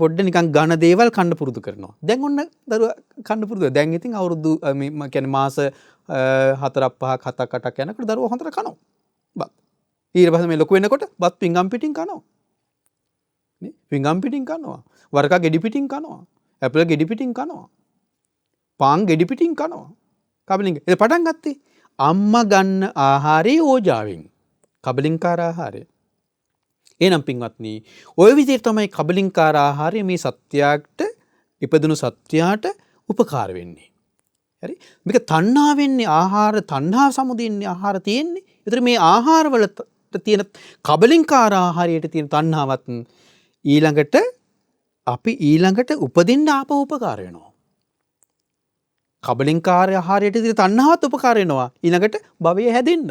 පොඩ නිකන් ඝන දේවල් කන්න පුරුදු කරනවා. දැන් ඔන්න දරුවා කන්න පුරුදු. දැන් ඉතින් අවුරුදු මේ කියන්නේ මාස 4ක් 5ක් 7ක් 8ක් යනකොට දරුවා හොඳට කනවා. බත්. ඊට පස්සේ මේ ලොකු වෙනකොට බත් පිංගම් පිටින් කනවා. නේ? පිංගම් පිටින් කනවා. වරකා ගෙඩි පිටින් කනවා. ඇපල් ගෙඩි පිටින් කනවා. පාන් ගෙඩි පිටින් කනවා. කබලින්ක. ඒ පටන් ගත්තේ අම්මා ගන්න ආහාරයේ ඕජාවෙන්. කබලින්කාර ආහාරය. එහෙනම් පින්වත්නි, ওই විදිහට තමයි කබලින්කාර ආහාරය මේ සත්‍යයට ඉපදුණු සත්‍යයට උපකාර වෙන්නේ. හරි? මේක තණ්හා වෙන්නේ ආහාර තණ්හා සමුදින්නේ ආහාර තියෙන්නේ. ඒතර මේ ආහාරවලට තියෙන කබලින්කාර ආහාරයට තියෙන තණ්හාවත් ඊළඟට උපදින්න ආපහු උපකාර වෙනවා. කබලින්කාර ආහාරයට තියෙන තණ්හාවත් උපකාර වෙනවා ඊළඟට භවය හැදෙන්න.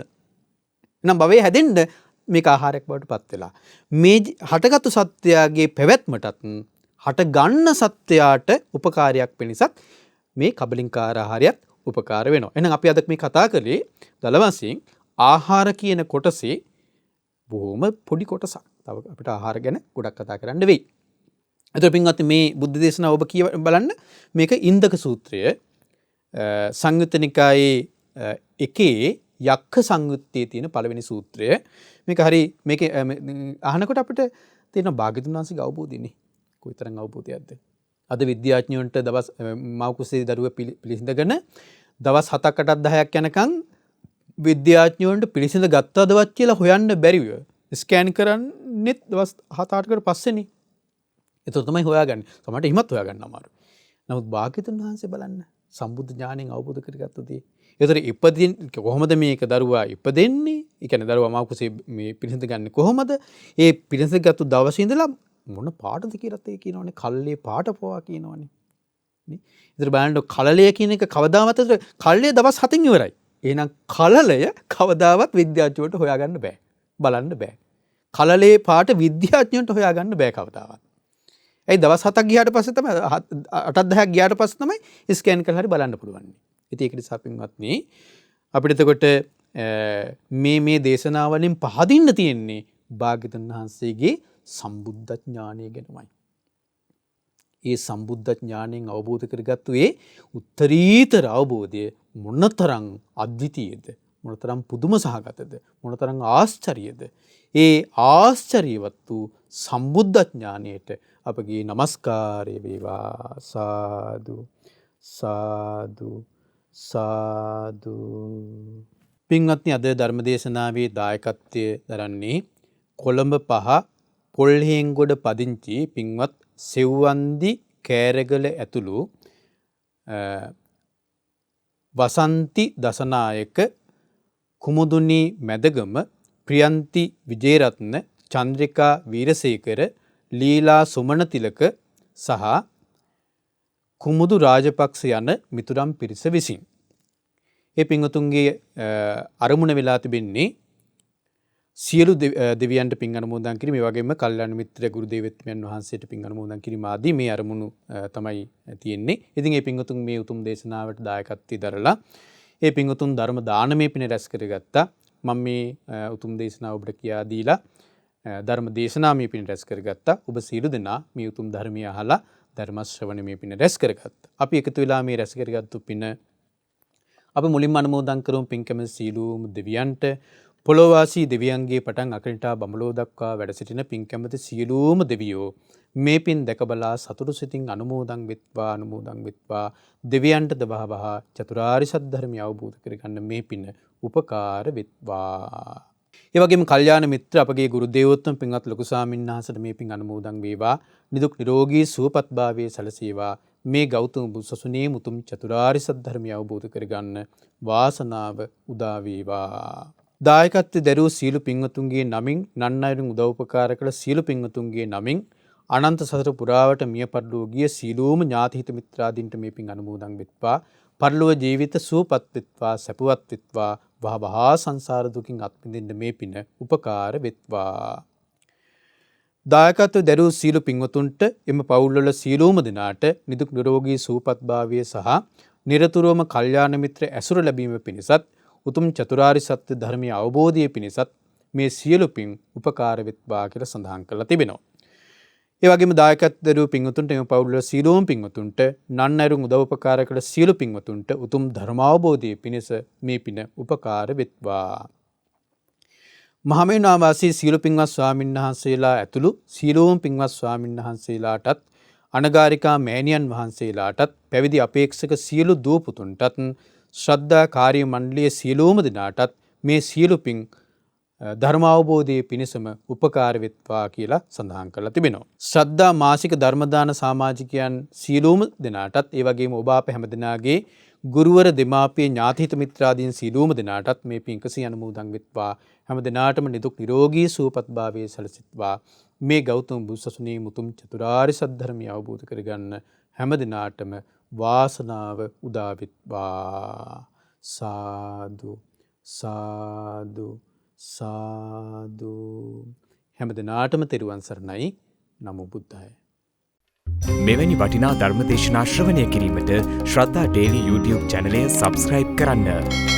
එහෙනම් භවය හැදෙන්න මේක ආහාරයක් බවට පත් වෙලා මේ හටගත්තු සත්‍යයේ පැවැත්මටත් හට ගන්න සත්‍යයට උපකාරයක් වෙනසත් මේ කබලින්කාර ආහාරයත් උපකාර වෙනවා. එහෙනම් අපි අද මේ කතා කළේ දල වශයෙන් ආහාර කියන කොටසේ බොහොම පොඩි කොටසක්. තව අපිට ආහාර ගැන ගොඩක් කතා කරන්න වෙයි. එතකොට පින්වත්නි මේ බුද්ධ දේශනාව ඔබ බලන්න මේක ඉන්දක සූත්‍රය සංයුත්ත නිකායේ එකේ යක්ඛ සංයුත්තේ තියෙන පළවෙනි සූත්‍රය. මේක හරි මේක අහනකොට අපිට තියෙන භාග්‍යතුන් වහන්සේගේ අවබෝධයනේ. කොයිතරම් අවබෝධයක්ද? අද විද්‍යාඥයන්ට දවස් මව් කුසේ දරුවා පිළිසිඳගෙන දවස් 7ක් 8ක් 10ක් යනකම් විද්‍යාඥයන්ට පිළිසිඳ ගත්තදවත් කියලා හොයන්න බැරිව ස්කෑන් කරන්නෙත් දවස් 7-8කට පස්සේනේ. ඒක තමයි හොයාගන්නේ. සමහරට හිමත් හොයාගන්න අමාරුයි. නමුත් භාග්‍යතුන් වහන්සේ බලන්න සම්බුද්ධ ඥාණයෙන් අවබෝධ කරගත්ත දේ. ඒතර ඉපදින් කොහොමද මේක දරුවා ඉපදෙන්නේ? ඒ කියන්නේ දරුවා මව් කුසේ මේ පිළිසිඳ ගන්නේ කොහොමද? ඒ පිළිසිඳ ගත්ත දවසේ ඉඳලා මොන පාටද කියලාත් ඒ කියනවනේ. කල්ලේ පාට පවා කියනවනේ. නේ? ඒතර බලන්න කලලය කියන එක කවදාවත් කල්ලේ දවස් 7න් ඉවරයි. එහෙනම් කලලය කවදාවත් විද්‍යාඥයන්ට හොයාගන්න බෑ. බලන්න බෑ. කලලේ පාට විද්‍යාඥයන්ට හොයාගන්න බෑ කවදාවත්. ඒ දවස් 7ක් ගියාට පස්සේ තමයි 8ක් 10ක් ගියාට පස්සේ තමයි ස්කෑන් කරලා හරි බලන්න පුළුවන්. ඉතින් ඒක නිසා පින්වත්නි අපිට එතකොට මේ දේශනාවලින් පහදින්න තියෙන්නේ භාග්‍යවතුන් වහන්සේගේ සම්බුද්ධ ඥානය ගැනමයි. ඒ සම්බුද්ධ ඥාණයෙන් අවබෝධ කරගත්තු ඒ උත්තරීතර අවබෝධය මොනතරම් අද්විතීයද, මොනතරම් පුදුම සහගතද, මොනතරම් ආශ්චර්යද. ඒ ආශ්චර්යවත් වූ සම්බුද්ධ ඥානයට අපගේ নমස්කාරය වේවා. සාදු සාදු සාදු. පින්වත්නි, අද ධර්මදේශනාවේ දායකත්වයේ දරන්නේ කොළඹ 5 පොල්හෙන්ගොඩ පදිංචි පින්වත් සෙව්වන්දි කෑරගල ඇතුළු වසන්ති දසනායක, කුමුදුනී මැදගම, ප්‍රියන්ති විජේරත්න, චන්ද්‍රිකා වීරසේකර, ලීලා සුමනතිලක සහ කුමුදු රාජපක්ෂ යන මිතුරම් පිරිස විසින්. ඒ පින්වතුන්ගේ අරමුණ වෙලා තිබෙන්නේ සියලු දෙවියන්ට පින් අනුමෝදන් කිරීම, ඒ වගේම කල්යාණ මිත්‍ර ගුරු දේවත්වයන් වහන්සේට පින් අනුමෝදන් කිරීම ආදී මේ අරමුණු තමයි තියෙන්නේ. ඉතින් මේ පින්වතුන් මේ උතුම් දේශනාවට දායකත්වයේ දරලා ඒ පින්වතුන් ධර්ම දානමය පින රැස් කරගත්තා. මම මේ උතුම් දේශනාව ඔබට කියා දීලා ධර්ම දේශනාමය පින රැස් කරගත්තා. ඔබ සියලු දෙනා මේ උතුම් ධර්මය අහලා ධර්ම ශ්‍රවණමය පින රැස් කරගත්තා. අපි එකතු වෙලා මේ රැස් කරගත්තු පින අප මුලින්ම අනුමෝදන් කරමු පින්කම සීලූම දෙවියන්ට. පොළොවාසී දෙවියන්ගේ පටන් අකනිටා බඹලෝ දක්වා වැඩ සිටින පින්කමති සියලුම දෙවියෝ මේ පින් දැකබලා සතුටු සිතින් අනුමෝදන් වෙත්වා දෙවියන්ටද වහවහා චතුරාර්ය සත්‍ය ධර්මය අවබෝධ කරගන්න මේ පින උපකාර වෙත්වා. ඒ වගේම කල්යාණ මිත්‍ර අපගේ ගුරු දේවෝත්තම පින්වත් ලොකු ස්වාමීන් වහන්සේට මේ පින් අනුමෝදන් වේවා. නිදුක් නිරෝගී සුවපත් භාවයේ සැලසේවා. මේ ගෞතම බුදුසසුනේ මුතුම් චතුරාර්ය සත්‍ය ධර්මය අවබෝධ කරගන්න වාසනාව උදා වේවා. දායකත්වයේ දරූ සීල පින්වතුන්ගේ නමින්, නන් අයුරින් උදව් උපකාර කළ සීල පින්වතුන්ගේ නමින්, අනන්ත සසර පුරාවට මිය පරලෝ ගිය සීලෝම ඥාතිහිත මිත්‍රාදීන්ට මේ පින් අනුමෝදන් වෙත්වා. පරලොව ජීවිත සුවපත් වෙත්වා, සැපවත් වෙත්වා, වහවහා සංසාර දුකින් අත් මිදෙන්න මේ පින උපකාර වෙත්වා. දායකත්වයේ දරූ සීල පින්වතුන්ට එම පවුල්වල සීලෝම දෙනාට නිදුක් නිරෝගී සුවපත් භාවය සහ නිරතුරුවම කල්යාණ මිත්‍ර ඇසුර ලැබීම පිණිසත් උතුම් චතුරාර්ය සත්‍ය ධර්මයේ අවබෝධය පිණිසත් මේ සියලු පින් උපකාර වෙත්වා කියලා සඳහන් කරලා තිබෙනවා. ඒ වගේම දායකත්වයේ දරූ පින්වතුන්ට එම පවුල්වල සීලෝම පින්වතුන්ට, නන් අයුරින් උදව් උපකාර කළ සියලු පින්වතුන්ට උතුම් ධර්මාවබෝධය පිණිස මේ පින උපකාර වෙත්වා. මහමෙවුනා වාසී සියලු පින්වත් ස්වාමීන් වහන්සේලා ඇතුළු සියලුම පින්වත් ස්වාමීන් වහන්සේලාටත්, අනගාരികා මෑණියන් වහන්සේලාටත්, පැවිදි අපේක්ෂක සියලු දූ පුතුන්ටත්, ශ්‍රද්ධා කාර්ය මණ්ඩලයේ සියලුම දෙනාටත් මේ සියලු පින් ධර්මාවබෝධයේ පිණසම උපකාර වෙත්වා කියලා සඳහන් කරලා තිබෙනවා. ශ්‍රද්ධා මාසික ධර්මදාන සමාජිකයන් සියලුම දෙනාටත්, ඒ වගේම ඔබ අප හැම දෙනාගේ ගුරුවර දෙමාපිය ඥාතිහිත මිත්‍රාදීන් සියලුම දෙනාටත් මේ පින් කසී අනුමෝදන් වෙත්වා. හැම දෙනාටම නිදුක් නිරෝගී සුවපත් භාවයේ සැලසෙත්වා. මේ ගෞතම බුදුසසුනේ මුතුම් චතුරාර්ය සත්‍ය ධර්මය අවබෝධ කරගන්න හැම දෙනාටම වාසනාව උදා වෙත්වා. සාදු සාදු සාදු. හැම දෙනාටම තෙරුවන් සරණයි. නමෝ බුද්ධාය. මෙවැනි වටිනා ධර්මදේශනා ශ්‍රවණය කිරීමට ශ්‍රද්ධා ඩේලි YouTube චැනලය සබ්ස්ක්‍රයිබ් කරන්න.